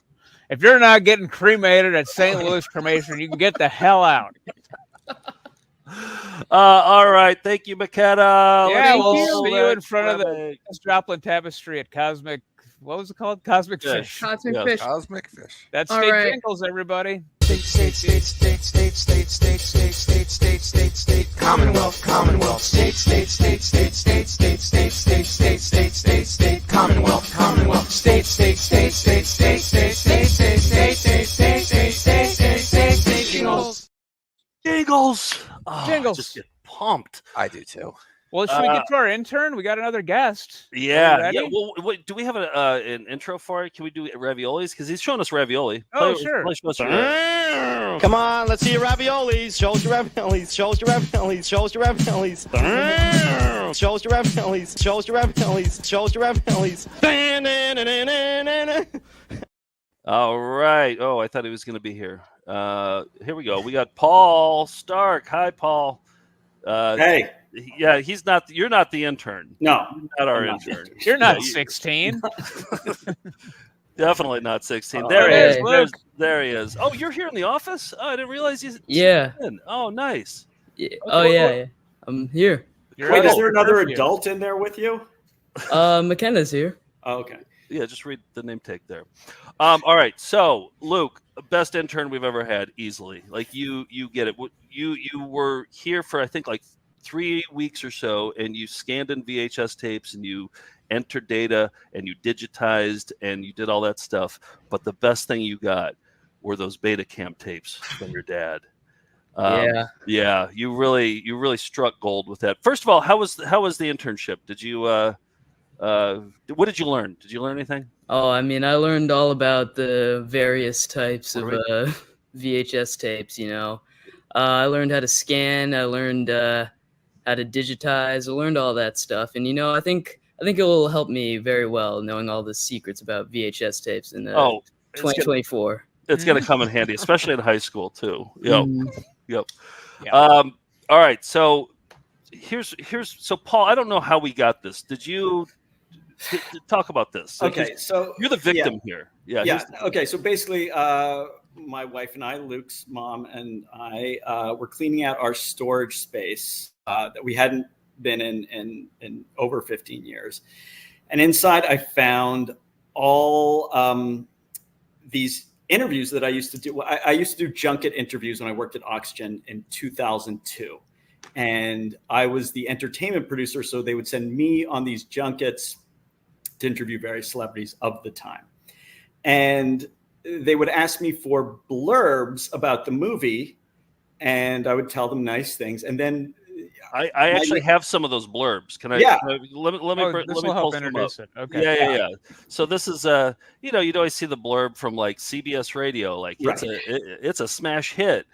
If you're not getting cremated at St. Louis Cremation, you can get the hell out. All right. Thank you, McKenna. Yeah, Let's we'll go see you in back front of the Craig. Joplin Tapestry at Cosmic. What was it called? Cosmic Fish. Cosmic Yes. Fish. Cosmic Fish. That's All State right. Jingles, everybody. Commonwealth, Commonwealth, state, state, state, state, state, state, state, state, state, state, state, state, Commonwealth, Commonwealth, state, state, state, state, state, state, state, state, state, state, state, state, state, state, state, Jingles. Jingles. Oh, Jingles. Just get pumped. I do too. Well, should we get to our intern? We got another guest. Yeah. Ready? Yeah. Well, wait, do we have an intro for it? Can we do raviolis? Because he's showing us ravioli. Oh, sure. Show us your- Come on, let's see your raviolis. Show us your raviolis. Show us your raviolis. Show us your raviolis. Show us your raviolis. Show us your raviolis. Show us your raviolis. All right. Oh, I thought he was going to be here. Here we go. We got Paul Stark. Hi, Paul. Hey. Yeah, he's not. You're not the intern. No, you're not our I'm not. intern. You're not 16. Definitely not 16. Oh, There he is. hey. There he is. Oh, you're here in the office? Oh, I didn't realize he's Yeah. in. Oh, nice. Yeah. Okay, Oh yeah, I'm here. Wait, is there another adult in there with you? McKenna's here. Oh, okay. Yeah, just read the name tag there. All right. So, Luke, best intern we've ever had, easily. Like you get it. You were here for I think like 3 weeks or so, and you scanned in VHS tapes and you entered data and you digitized and you did all that stuff. But the best thing you got were those Betacam tapes from your dad. Yeah, you really struck gold with that. First of all, how was the internship? Did you what did you learn? Did you learn anything? Oh, I mean, I learned all about the various types of VHS tapes. You know, I learned how to scan. I learned how to digitize. I learned all that stuff, and you know, I think it will help me very well knowing all the secrets about VHS tapes in 2024. It's going to come in handy, especially in high school too. Yep. Yep. Yeah. All right. So here's so Paul, I don't know how we got this. Did you talk about this? Okay, so you're the victim here. Yeah. Yeah. Okay, so basically, my wife and I, Luke's mom and I, were cleaning out our storage space that we hadn't been in over 15 years, and inside I found all these interviews that I used to do. I used to do junket interviews when I worked at Oxygen in 2002. And I was the entertainment producer. So they would send me on these junkets to interview various celebrities of the time. And they would ask me for blurbs about the movie. And I would tell them nice things. And then I actually have some of those blurbs. Can I? Yeah. Let me This will help introduce it. Okay. Yeah. So this is you'd always see the blurb from like CBS Radio, like it's a smash hit.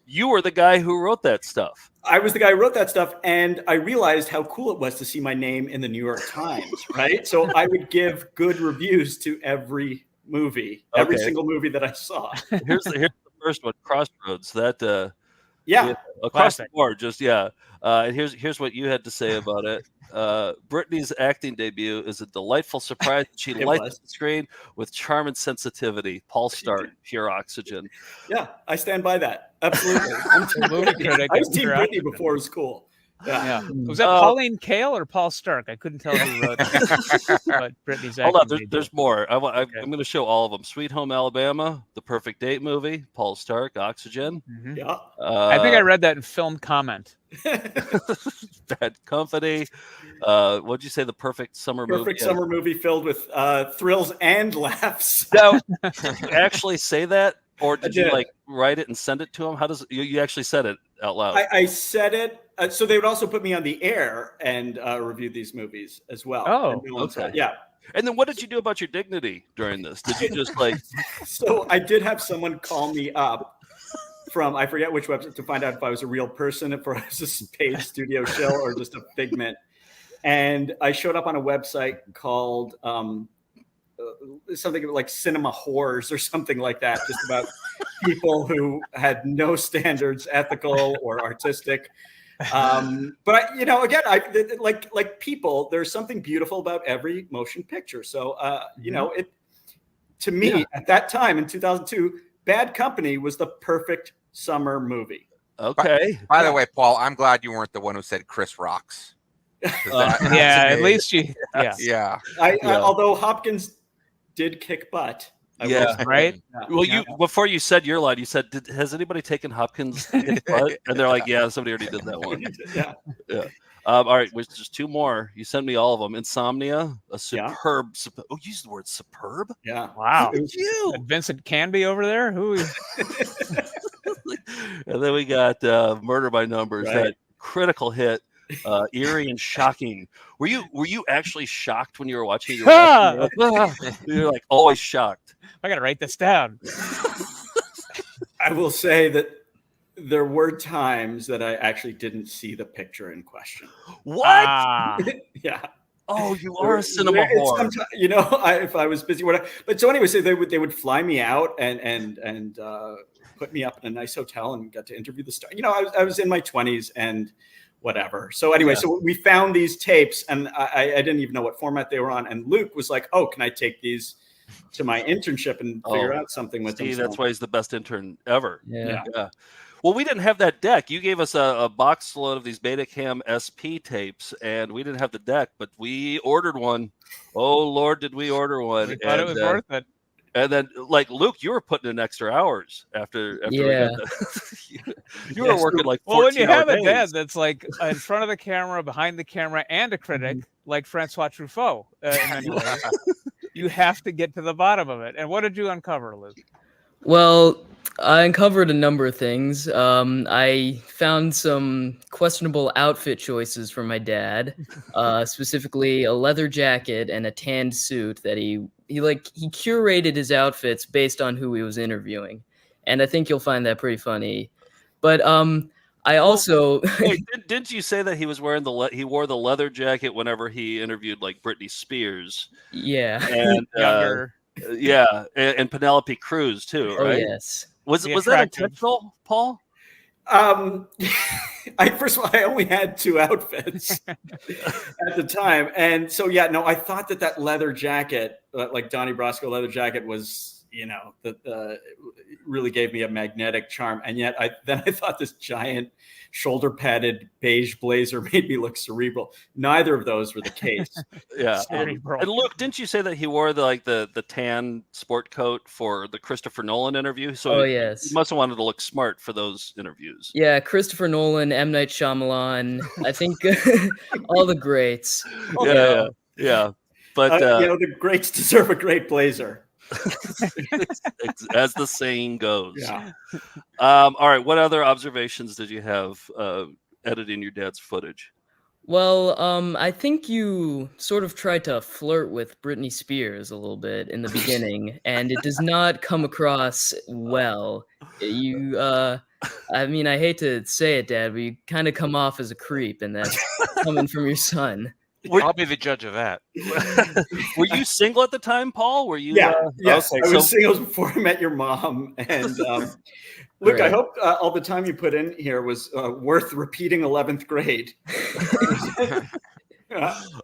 You were the guy who wrote that stuff. I was the guy who wrote that stuff, and I realized how cool it was to see my name in the New York Times, right? So I would give good reviews to every movie, every single movie that I saw. Here's the first one, Crossroads. That yeah, across the board, just and here's what you had to say about it. Brittany's acting debut is a delightful surprise. She lights up the screen with charm and sensitivity. Paul Stark, pure oxygen. Yeah, I stand by that. Absolutely. I was Team Brittany before it was cool. Yeah. Was that Pauline Kael or Paul Stark? I couldn't tell who wrote it. But Brittany's Hold on, acting there's more. I'm going to show all of them. Sweet Home Alabama, The Perfect Date movie, Paul Stark, Oxygen. Mm-hmm. Yeah. I think I read that in film comment. Bad Company. What'd you say? The Perfect Summer Movie. Perfect summer movie filled with thrills and laughs. Now, did you actually say that, or did you like write it and send it to him? How does you actually said it? out loud. I said it. So they would also put me on the air and review these movies as well. Oh, And no one saw- okay. yeah. And then what did you do about your dignity during this? Did you just like? So I did have someone call me up from, I forget which website, to find out if I was a real person, if I was a paid studio shill or just a figment. And I showed up on a website called something like Cinema Whores or something like that, just about people who had no standards, ethical or artistic. But again, like people, there's something beautiful about every motion picture. So, to me at that time in 2002, Bad Company was the perfect summer movie. Okay. By the way, Paul, I'm glad you weren't the one who said Chris rocks. At least you. Yeah. Although Hopkins did kick butt. I will say. Right. Well, you before you said your line, you said, "Has anybody taken Hopkins' butt?" And they're like, "Yeah, somebody already did that one." Yeah. All right, which just two more. You sent me all of them. Insomnia, a superb. Oh, use the word superb. Yeah. Wow. Look at you. Vincent Canby over there. Who? And then we got Murder by Numbers, Right. that critical hit. Eerie and shocking. Were you actually shocked when you were watching? You're like always shocked. I gotta write this down. I will say that there were times that I actually didn't see the picture in question. What? Yeah. Oh, you are a cinema whore. If I was busy, whatever. But so anyway, so they would fly me out and put me up in a nice hotel and got to interview the star. I was in my 20s and whatever. So anyway, so we found these tapes and I didn't even know what format they were on. And Luke was like, "Oh, can I take these to my internship and figure out something with them?" That's why he's the best intern ever. Yeah. Well, we didn't have that deck. You gave us a box load of these Betacam SP tapes, and we didn't have the deck, but we ordered one. Oh Lord, did we order one? We thought it was worth it. And then, like Luke, you were putting in extra hours after we got that. You were working like 14 well, when you have days. a dad that's like in front of the camera, behind the camera, and a critic, like Francois Truffaut, in many ways, you have to get to the bottom of it. And what did you uncover, Luke? Well, I uncovered a number of things. I found some questionable outfit choices from my dad, specifically a leather jacket and a tanned suit that he curated his outfits based on who he was interviewing, and I think you'll find that pretty funny. But I also wait, didn't you say that he was wearing he wore the leather jacket whenever he interviewed like Britney Spears? Yeah, and younger. And Penelope Cruz too, right? Oh yes. Was that intentional, Paul? First of all, I only had two outfits at the time, and so I thought that leather jacket, like Donnie Brasco leather jacket, was that really gave me a magnetic charm, and yet I thought this giant shoulder padded beige blazer made me look cerebral. Neither of those were the case. And Luke, didn't you say that he wore the tan sport coat for the Christopher Nolan interview? So yes, he must have wanted to look smart for those interviews. Yeah, Christopher Nolan, M. Night Shyamalan, I think all the greats. Yeah. But the greats deserve a great blazer. As the saying goes. All right. What other observations did you have editing your dad's footage? Well, I think you sort of tried to flirt with Britney Spears a little bit in the beginning, and it does not come across well. You, I mean, I hate to say it, Dad, but you kind of come off as a creep, and that's coming from your son. I'll be the judge of that. Were you single at the time, Paul? Were you? Yes, okay, I was single before I met your mom. And Luke, I hope all the time you put in here was worth repeating 11th grade.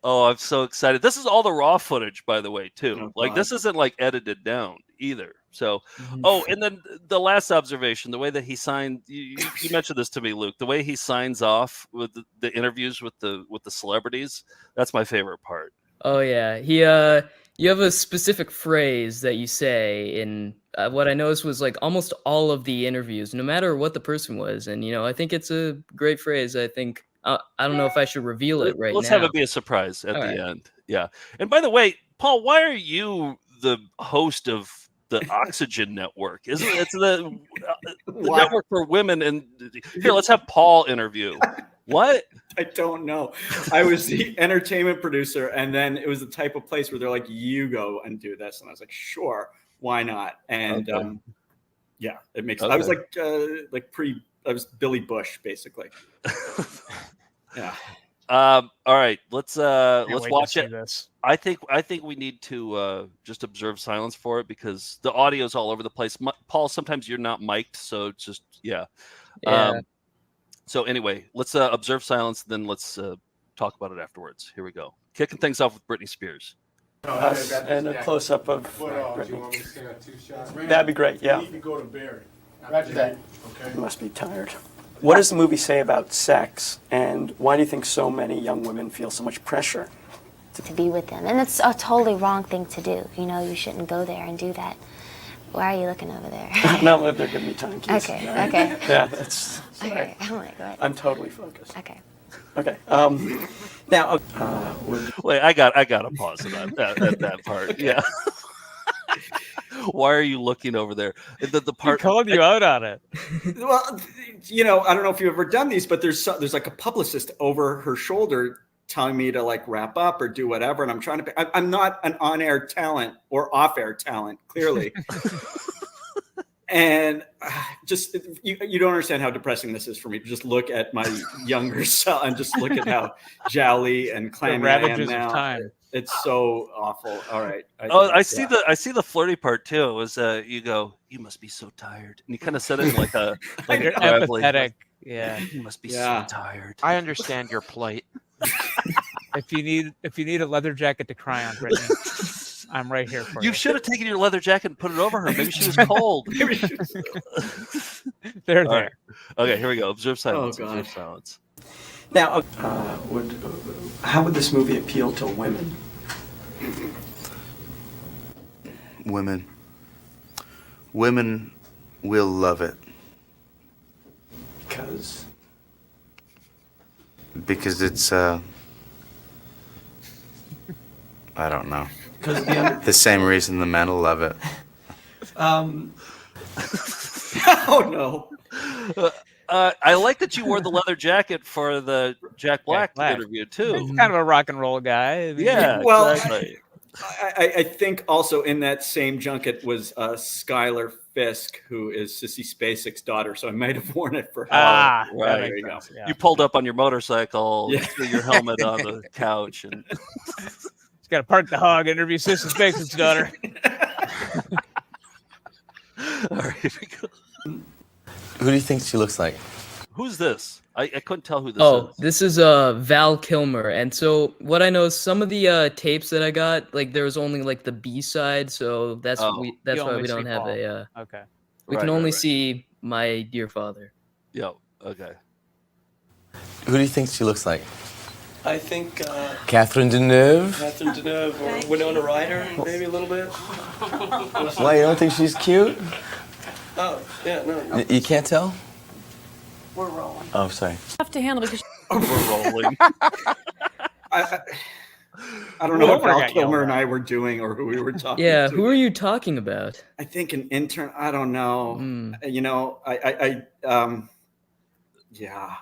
Oh, I'm so excited. This is all the raw footage, by the way, too. This isn't like edited down either. So, and then the last observation, the way that he signed, you mentioned this to me, Luke, the way he signs off with the interviews with the celebrities, that's my favorite part. Oh yeah. You have a specific phrase that you say in what I noticed was like almost all of the interviews, no matter what the person was. And, I think it's a great phrase. I think, I don't know if I should reveal it right now. Let's have it be a surprise at the end. Yeah. And by the way, Paul, why are you the host of the Oxygen Network, isn't it? It's the network for women. And here, let's have Paul interview. What? I don't know. I was the entertainment producer, and then it was the type of place where they're like, "You go and do this," and I was like, "Sure, why not?" And yeah, it makes. I was I was Billy Bush basically. Yeah. All right, let's watch it. This. I think we need to just observe silence for it because the audio's all over the place. Paul, sometimes you're not mic'd, so just yeah. So anyway, let's observe silence, then let's talk about it afterwards. Here we go. Kicking things off with Britney Spears. Us and a close up of Britney. That'd be great. Yeah. You can go to Barry. Roger that. Okay. You must be tired. What does the movie say about sex, and why do you think so many young women feel so much pressure to be with them? And it's a totally wrong thing to do. You know, you shouldn't go there and do that. Why are you looking over there? No, they're giving me time keys. Okay, right? okay. Yeah, that's. Okay, I'm like, what? I'm totally focused. Okay. Okay. Now, wait, I got to pause it at that part. Yeah. Why are you looking over there? The part called you out on it. Well, you know, I don't know if you've ever done these, but there's like a publicist over her shoulder telling me to like wrap up or do whatever, and I'm trying to. I'm not an on-air talent or off-air talent, clearly. And just you don't understand how depressing this is for me. Just look at my younger self and just look at how jowly and clammy I am now. Time. It's so awful. All right. I see the flirty part too. It was you go, you must be so tired, and you kind of said it like a you're empathetic. Yeah, you must be so tired. I understand your plight. If you need a leather jacket to cry on, Brittany, I'm right here for you. You should have taken your leather jacket and put it over her. Maybe she was cold. There. Right. Okay, here we go. Observe silence. Oh, God. Observe silence. Now, how would this movie appeal to women? Women will love it. Because it's I don't know. The same reason the men will love it. Oh no. I like that you wore the leather jacket for the Jack Black interview too. He's kind of a rock and roll guy. Yeah. Well, exactly. I think also in that same junket was Skylar Fisk, who is Sissy Spacek's daughter. So I might have worn it for her. Right. There you go. You pulled up on your motorcycle, threw your helmet on the couch, and he's got to park the hog. Interview Sissy Spacek's daughter. All right, here we go. Who do you think she looks like? Who's this? I couldn't tell who this is. This is Val Kilmer. And so what I know is some of the tapes that I got, like there was only like the B side, so that's why we don't have a okay. We can only see My Dear Father. Yo, okay. Who do you think she looks like? I think Catherine Deneuve. Catherine Deneuve or Winona Ryder, maybe a little bit. Why, you don't think she's cute? Oh, yeah, no. You can't tell? We're rolling. Oh, sorry. Tough to handle because we're rolling. I don't know what Val Kilmer and I were doing or who we were talking to. Who are you talking about? I think an intern. I don't know. You know, I don't It's know.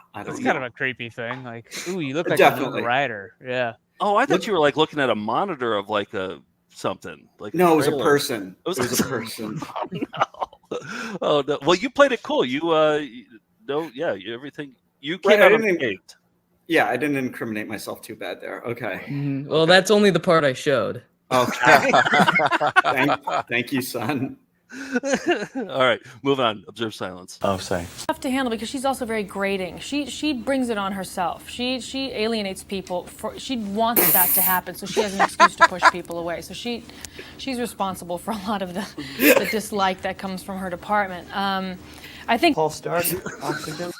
kind of a creepy thing. Like, ooh, you look like Definitely. a rider. Yeah. Oh, I thought you were like looking at a monitor of like a something. Like No, it was a trailer. person. It was a person. Oh, no. Oh no. Well, you played it cool. Everything you came out unscathed. Yeah, I didn't incriminate myself too bad there. Okay. Well, that's only the part I showed. Okay. Thank you, son. All right, move on. Observe silence. Oh, sorry. tough to handle because she's also very grating. She brings it on herself. She alienates people. She wants that to happen, so she has an excuse to push people away. So she's responsible for a lot of the dislike that comes from her department. I think Paul Stark. Oxygen.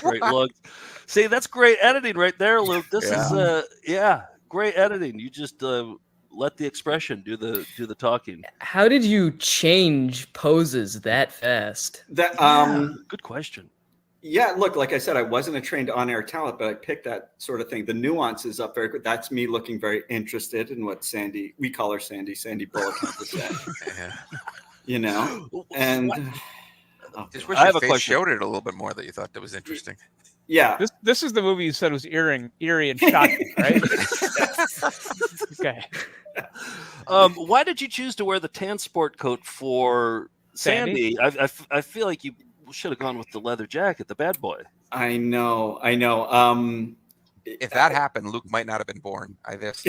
Great look. See, that's great editing right there, Luke. This is great editing. You just let the expression do the talking. How did you change poses that fast? That good question. Yeah, look, like I said, I wasn't a trained on-air talent, but I picked that sort of thing. The nuances up very quick. That's me looking very interested in what Sandy, we call her Sandy Bullock has to say. You know, and Just wish I your have a face question. showed it a little bit more that you thought that was interesting. Yeah. This is the movie you said was eerie and shocking, right? Okay. Why did you choose to wear the tan sport coat for Sandy? I feel like you should have gone with the leather jacket, the bad boy. I know. If that happened, Luke might not have been born. That's,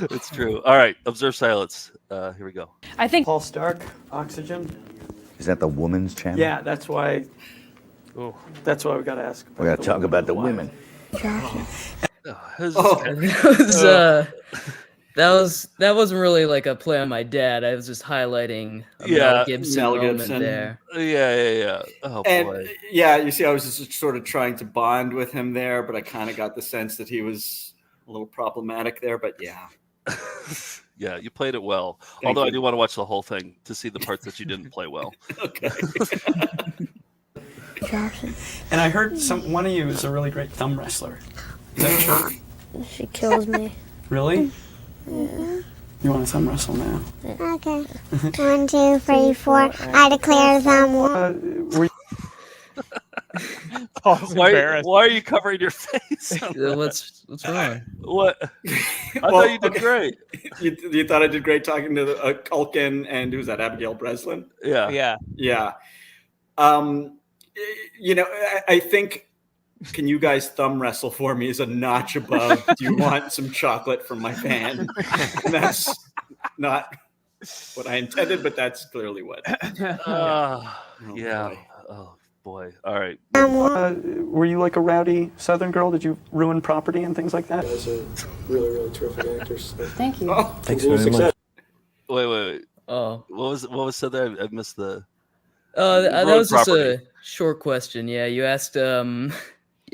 it's true. All right, observe silence. Here we go. I think Paul Stark, Oxygen. Is that the woman's channel? Yeah, that's why. That's why we got to ask. We got to talk about the women. That wasn't really like a play on my dad. I was just highlighting a Mel Gibson moment there. Yeah. Oh and, boy. Yeah, you see, I was just sort of trying to bond with him there, but I kind of got the sense that he was a little problematic there. But yeah. Yeah, you played it well. Thank Although you. I do want to watch the whole thing to see the parts that you didn't play well. Okay. And I heard one of you is a really great thumb wrestler. Is that true? She kills me. Really? Yeah. You want to thumb wrestle now? Okay. 1, 2, 3, 4. I declare them. Why are you covering your face? What's wrong? What? I thought you did great. You thought I did great talking to Culkin and who's that? Abigail Breslin. Yeah. You know, I think. Can you guys thumb wrestle for me is a notch above. Do you want some chocolate from my fan? And that's not what I intended, but that's clearly what. Yeah. Oh boy. All right. Were you like a rowdy Southern girl? Did you ruin property and things like that? You guys are really, really terrific actors. Thank you. Thanks very much. Wait. Oh. What was said there? I missed the. That was just property. a short question. Yeah, you asked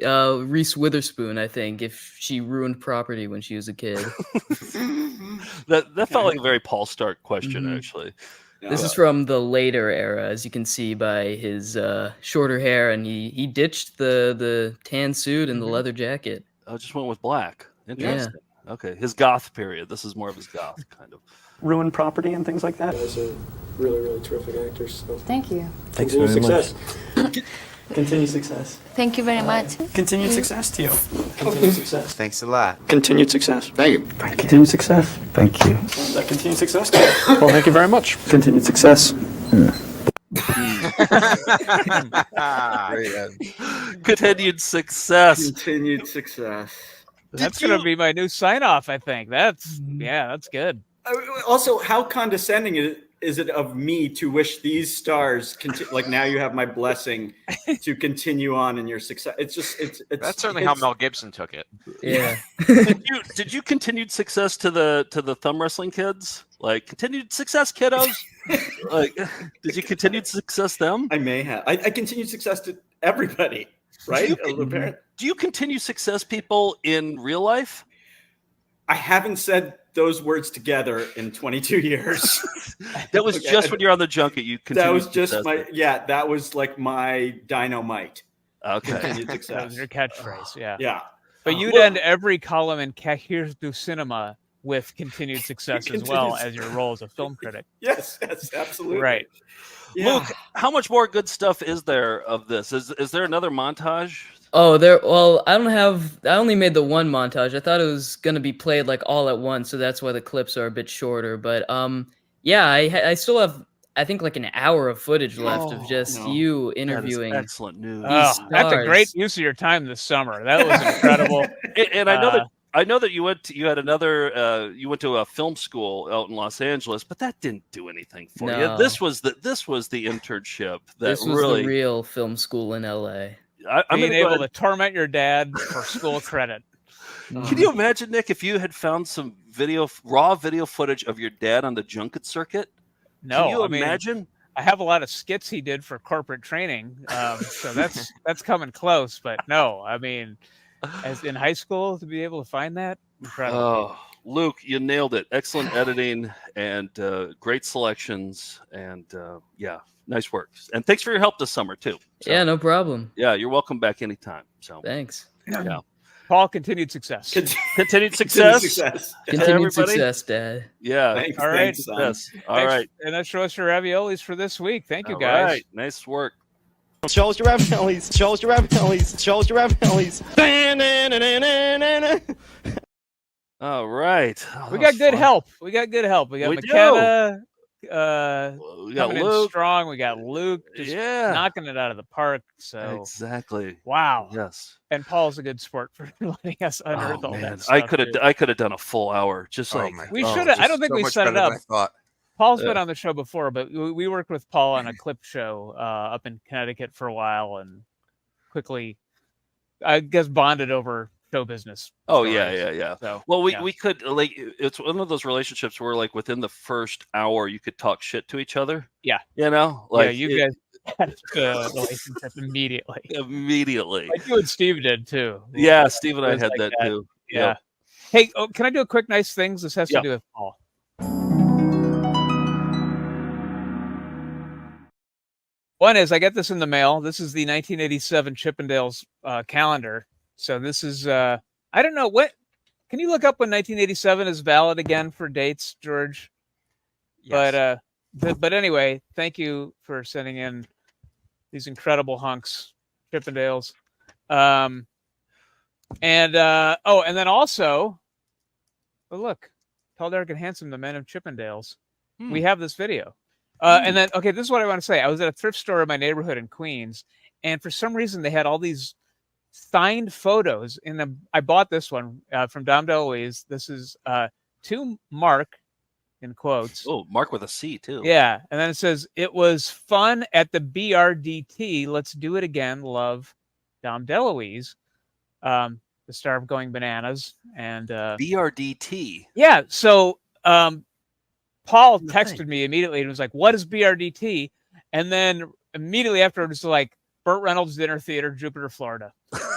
Reese Witherspoon, I think, if she ruined property when she was a kid. that felt like a very Paul Stark question, actually. This is from the later era, as you can see by his shorter hair, and he ditched the tan suit and the leather jacket. I just went with black. Interesting. Yeah. Okay, his goth period. This is more of his goth kind of. Ruin property and things like that. You guys are really, really terrific actors. So. Thank you. Thanks very much. Continued success. Thank you very much. Continued success to you. Continued success. Thanks a lot. Continued success. Thank you. Continued success. Thank you. Continued success to you. Well, thank you very much. Continued success. Continued success. Continued success. That's going to be my new sign off, I think. That's good. Also, how condescending is it of me to wish these stars like now you have my blessing to continue on in your success? It's that's certainly how Mel Gibson took it. Yeah. Did you continued success to the thumb wrestling kids? Like continued success, kiddos? Like did you continued success them? I may have. I continued success to everybody, right? Do you continue success people in real life? I haven't said those words together in 22 years. That was just when you're on the junket. That was just that was like my dynamite. Okay. Continued success. That was your catchphrase. Yeah. Yeah. But you'd end every column in Cahiers du Cinema with continued success as well as your role as a film critic. Yes, absolutely. Right. Yeah. Luke, how much more good stuff is there of this? Is there another montage? Oh, I only made the one montage. I thought it was going to be played like all at once, so that's why the clips are a bit shorter. But yeah, I still have, I think, like an hour of footage left of just you interviewing. That is excellent news. That's a great use of your time this summer. That was incredible. And I know that you went to a film school out in Los Angeles, but that didn't do anything for you. This was the internship that this was the real film school in LA. I'm being able to torment your dad for school credit. Can you imagine, Nick, if you had found some raw video footage of your dad on the junket circuit? No, Can you imagine? I have a lot of skits he did for corporate training, so that's coming close. But no, I mean, as in high school to be able to find that, incredible. Oh, Luke, you nailed it. Excellent editing and great selections. And yeah, nice work. And thanks for your help this summer, too. So, Yeah, no problem. Yeah, you're welcome back anytime. So Thanks. Yeah. Paul, continued success. Continued success. Continued success, Dad. Yeah. Thanks, All right. son. Yes. All Thanks. right. And that shows your raviolis for this week. Thank you, All guys. right. Nice work. Shows your raviolis. Shows your raviolis. Shows your raviolis. All right. We got good help. We got good help. We got We McKenna. we got Coming in Luke. strong. We got Luke just Yeah. knocking it out of the park. So Exactly. wow. Yes. And Paul's a good sport for letting us unearth all Man, that stuff. I could have too. done a full hour. Just like We should have. I don't think we set it up. Thought. Paul's been on the show before, but we worked with Paul on a clip show up in Connecticut for a while, and quickly, I guess, bonded over show business. Oh stories. yeah. So, Well, yeah. we could like it's one of those relationships where like within the first hour you could talk shit to each other. Yeah. You know, like yeah, you guys had a relationship immediately. immediately. Like you and Steve did too. Yeah, Steve and It I was had like that too. Yeah. Yep. Hey, can I do a quick nice things? This has Yeah. to do with Paul. One is I get this in the mail. This is the 1987 Chippendales calendar. So this is I don't know what. Can you look up when 1987 is valid again for dates, George? Yes. But anyway, thank you for sending in these incredible hunks, Chippendales. And then also, look, Tall, Dark, and Handsome, the Men of Chippendales. We have this video. And then, okay, this is what I want to say. I was at a thrift store in my neighborhood in Queens, and for some reason they had all these signed photos. I bought this one from Dom DeLuise. This is to Mark, in quotes. Oh, Mark with a C too. Yeah, and then it says, "It was fun at the BRDT. Let's do it again. Love, Dom DeLuise." The star of Going Bananas and BRDT. Yeah, so Paul texted me immediately and was like, "What is BRDT?" And then immediately afterwards, like Burt Reynolds Dinner Theater, Jupiter, Florida.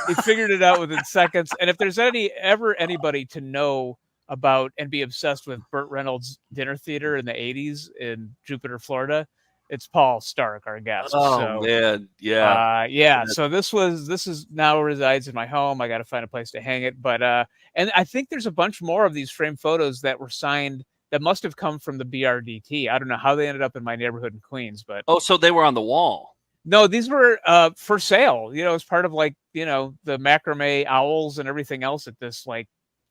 He figured it out within seconds. And if there's anybody to know about and be obsessed with Burt Reynolds Dinner Theater in the 80s in Jupiter, Florida, it's Paul Stark, our guest. Oh so, man, yeah, yeah. So this is now resides in my home. I got to find a place to hang it. But and I think there's a bunch more of these framed photos that were signed that must have come from the BRDT. I don't know how they ended up in my neighborhood in Queens, but oh, so they were on the wall. no, these were for sale. You know, as part of like the macrame owls and everything else at this like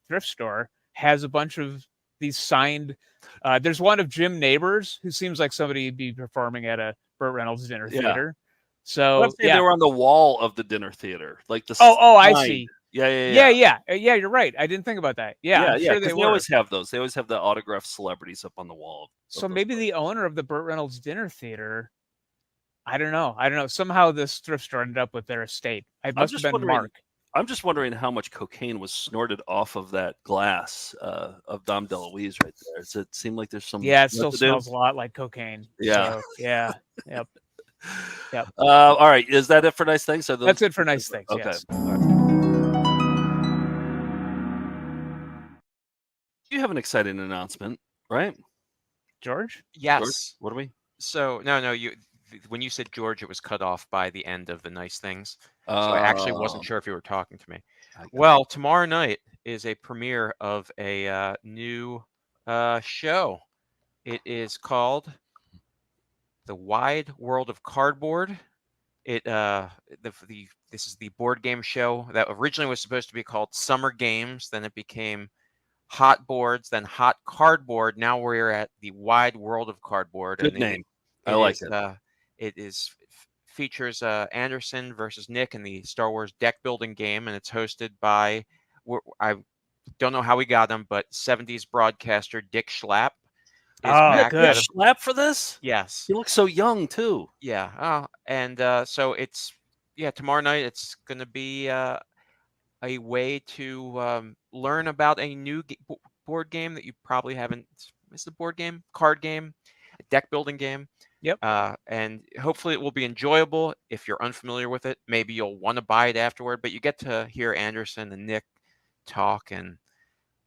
thrift store has a bunch of these signed. There's one of Jim Neighbors who seems like somebody would be performing at a Burt Reynolds Dinner Theater. So they were on the wall of the dinner theater, like the. Oh, I sign. see. Yeah. Yeah, you're right. I didn't think about that. Yeah, I'm sure they were. always have those. They always have the autographed celebrities up on the wall. So maybe the owner of the Burt Reynolds Dinner Theater. I don't know. Somehow this thrift store ended up with their estate. It must have been Mark. I'm just wondering how much cocaine was snorted off of that glass of Dom DeLuise right there. Does it seem like there's some? Yeah, it still smells a lot like cocaine. Yeah. So, yeah. Yep. All right. Is that it for nice things? That's it for nice things. Okay. Yes. All right. You have an exciting announcement, right, George? Yes. George, what are we? So no, when you said George, it was cut off by the end of the nice things. So I actually wasn't sure if you were talking to me. Well, tomorrow night is a premiere of a new show. It is called The Wide World of Cardboard. This is the board game show that originally was supposed to be called Summer Games. Then it became Hot Boards, then Hot Cardboard. Now we're at the Wide World of Cardboard. Good name. I like it. It features Anderson versus Nick in the Star Wars deck building game, and it's hosted by I don't know how we got him, but 70s broadcaster Dick Schlapp is back. Good. Schlapp for this? Yes. He looks so young too. Yeah. So it's tomorrow night. It's going to be a way to learn about a new board game that you probably haven't. It's a board game, card game, a deck building game. Yep. And hopefully it will be enjoyable. If you're unfamiliar with it, maybe you'll want to buy it afterward. But you get to hear Anderson and Nick talk, and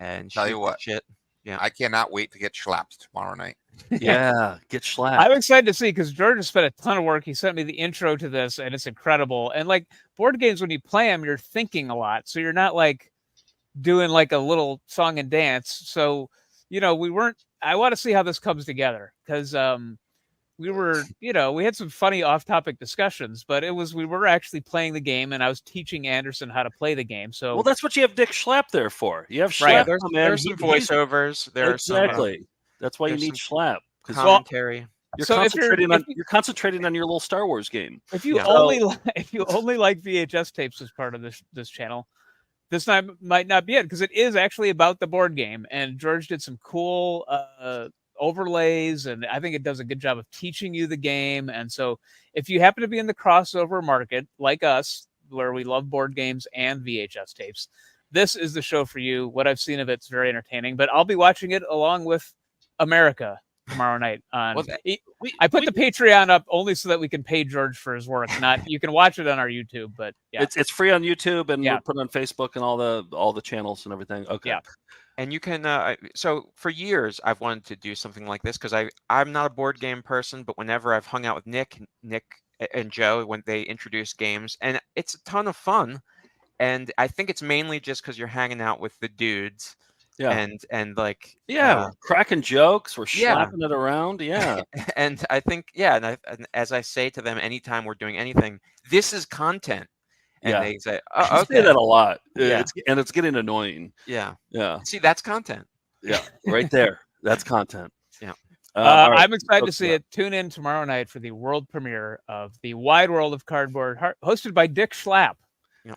and Tell shoot you the what, shit. Yeah, I cannot wait to get schlapped tomorrow night. Yeah, get slapped. I'm excited to see because George has spent a ton of work. He sent me the intro to this, and it's incredible. And like board games, when you play them, you're thinking a lot, so you're not like doing like a little song and dance. So I want to see how this comes together because we were, we had some funny off-topic discussions, but we were actually playing the game, and I was teaching Anderson how to play the game. So, well, that's what you have Dick Schlapp there for. You have Schlapp. Right. There's some voiceovers. Exactly. That's why you need Schlapp. Commentary. You're So you're concentrating on your little Star Wars game. If you only like VHS tapes as part of this channel, this might not be it because it is actually about the board game, and George did some cool overlays, and I think it does a good job of teaching you the game. And so if you happen to be in the crossover market like us, where we love board games and VHS tapes, this is the show for you. What I've seen of it's very entertaining, but I'll be watching it along with America tomorrow night on I put the Patreon up only so that we can pay George for his work. Not you can watch it on our YouTube, but yeah. It's free on YouTube, and we'll put it on Facebook and all the channels and everything. Okay. Yeah. And you can, so for years, I've wanted to do something like this because I'm not a board game person, but whenever I've hung out with Nick and Joe, when they introduce games, and it's a ton of fun. And I think it's mainly just because you're hanging out with the dudes. Yeah. And like. Yeah, we're cracking jokes. We're slapping it around. Yeah. And I think, and as I say to them, anytime we're doing anything, this is content. And they say, "Oh, okay." Say that a lot. Yeah. It's getting annoying. Yeah. Yeah. See, that's content. Yeah, right there. That's content. Yeah. All right. I'm excited to see it. Tune in tomorrow night for the world premiere of The Wide World of Cardboard, hosted by Dick Schlapp. Yeah.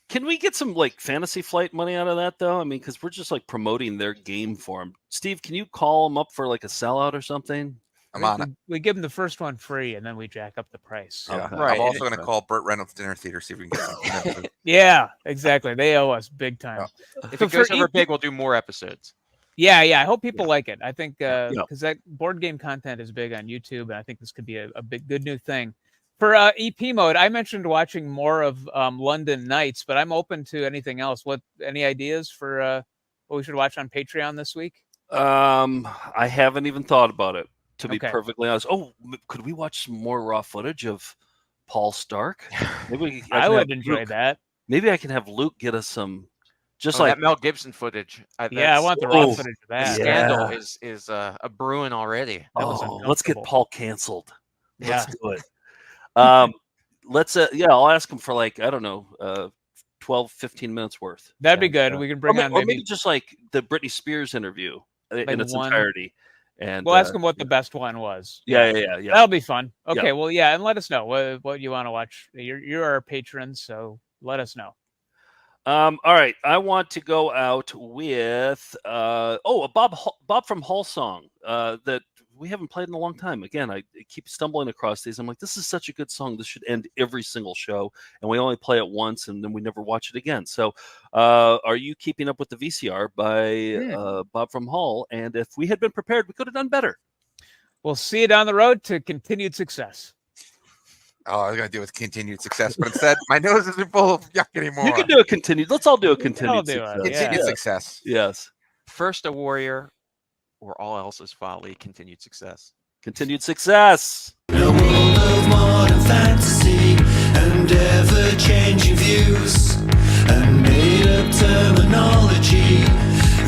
Can we get some like Fantasy Flight money out of that though? I mean, because we're just like promoting their game for them. Steve, can you call them up for like a sellout or something? I'm on it. We give them the first one free, and then we jack up the price. Yeah. Right. I'm also going to call Burt Reynolds Dinner Theater, see if we can get some. Yeah, exactly. They owe us big time. If it goes over big, we'll do more episodes. Yeah. I hope people like it. I think because that board game content is big on YouTube, and I think this could be a big good new thing. For EP mode, I mentioned watching more of London Nights, but I'm open to anything else. Any ideas for what we should watch on Patreon this week? I haven't even thought about it, to be perfectly honest. Oh, could we watch some more raw footage of Paul Stark? Maybe I would enjoy that. Maybe I can have Luke get us some, just that Mel Gibson footage. I want the raw footage of that. Scandal is a brewing already. Let's get Paul canceled. Let's do it. I'll ask him for like, I don't know, 12, 15 minutes worth. That'd be good. We can bring on maybe just like the Britney Spears interview in its entirety. And we'll ask him what the best one was. Yeah. That'll be fun. Okay, Yeah. well, and let us know what you want to watch. You're our patrons, so let us know. All right, I want to go out with a Bob from Hull song that we haven't played in a long time. Again, I keep stumbling across these. I'm like, this is such a good song. This should end every single show, and we only play it once, and then we never watch it again. So, are you keeping up with the VCR by Bob from Hull? And if we had been prepared, we could have done better. We'll see you down the road to continued success. Oh, I was going to do with continued success, but instead, my nose isn't full of yuck anymore. You can do a continued. Let's all do a continued success. Continued success. Yes. First a warrior, or all else is folly. Continued success. Continued success. In a world of modern fantasy and ever-changing views and made-up terminology,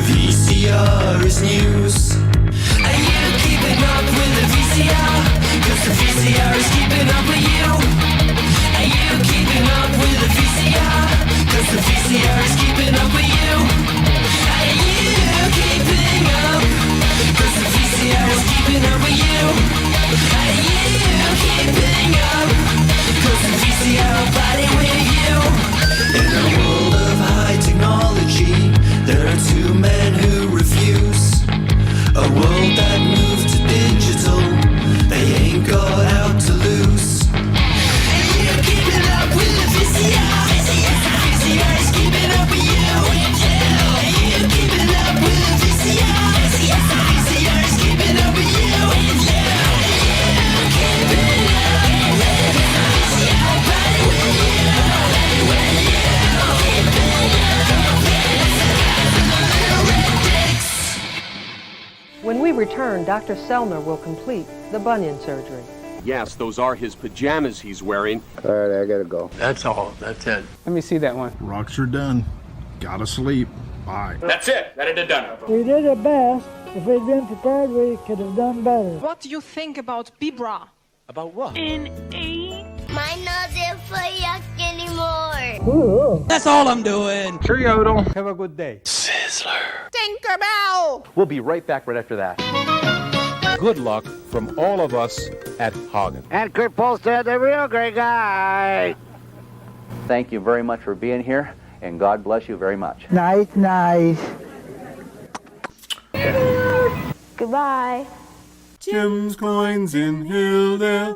VCR is news. Are you keeping up with the VCR? 'Cause the VCR is keeping up with you. Are you keeping up with the VCR? 'Cause the VCR is keeping up with you. Are you keeping up? 'Cause the VCR is keeping up with you. Are you keeping up? 'Cause the VCR will party with you. In a world of high technology, there are two men who refuse a world that moved to digital. They ain't got out to lose. And you're keeping up with the VCR. The VCR is keeping up with you. And you're keeping up with the VCR. The VCR is keeping up with you. And you're keeping up with the VCR. Party with you. return, Dr. Selner will complete the bunion surgery. Yes, those are his pajamas he's wearing. All right, I gotta go. That's all. That's it. Let me see that one. Rocks are done. Gotta sleep. Bye. That's it. That it done. We did our best. If we'd been prepared, we could have done better. What do you think about Bibra? About what? In 8. My nose isn't for yuck anymore. Ooh. That's all I'm doing. Cheerio. Have a good day. Sizzler. Tinkerbell! We'll be right back right after that. Good luck from all of us at Hagen. And Kurt Polstead, the real great guy. Thank you very much for being here, and God bless you very much. Nice, nice. Goodbye. Jim's Coins in Hilldale.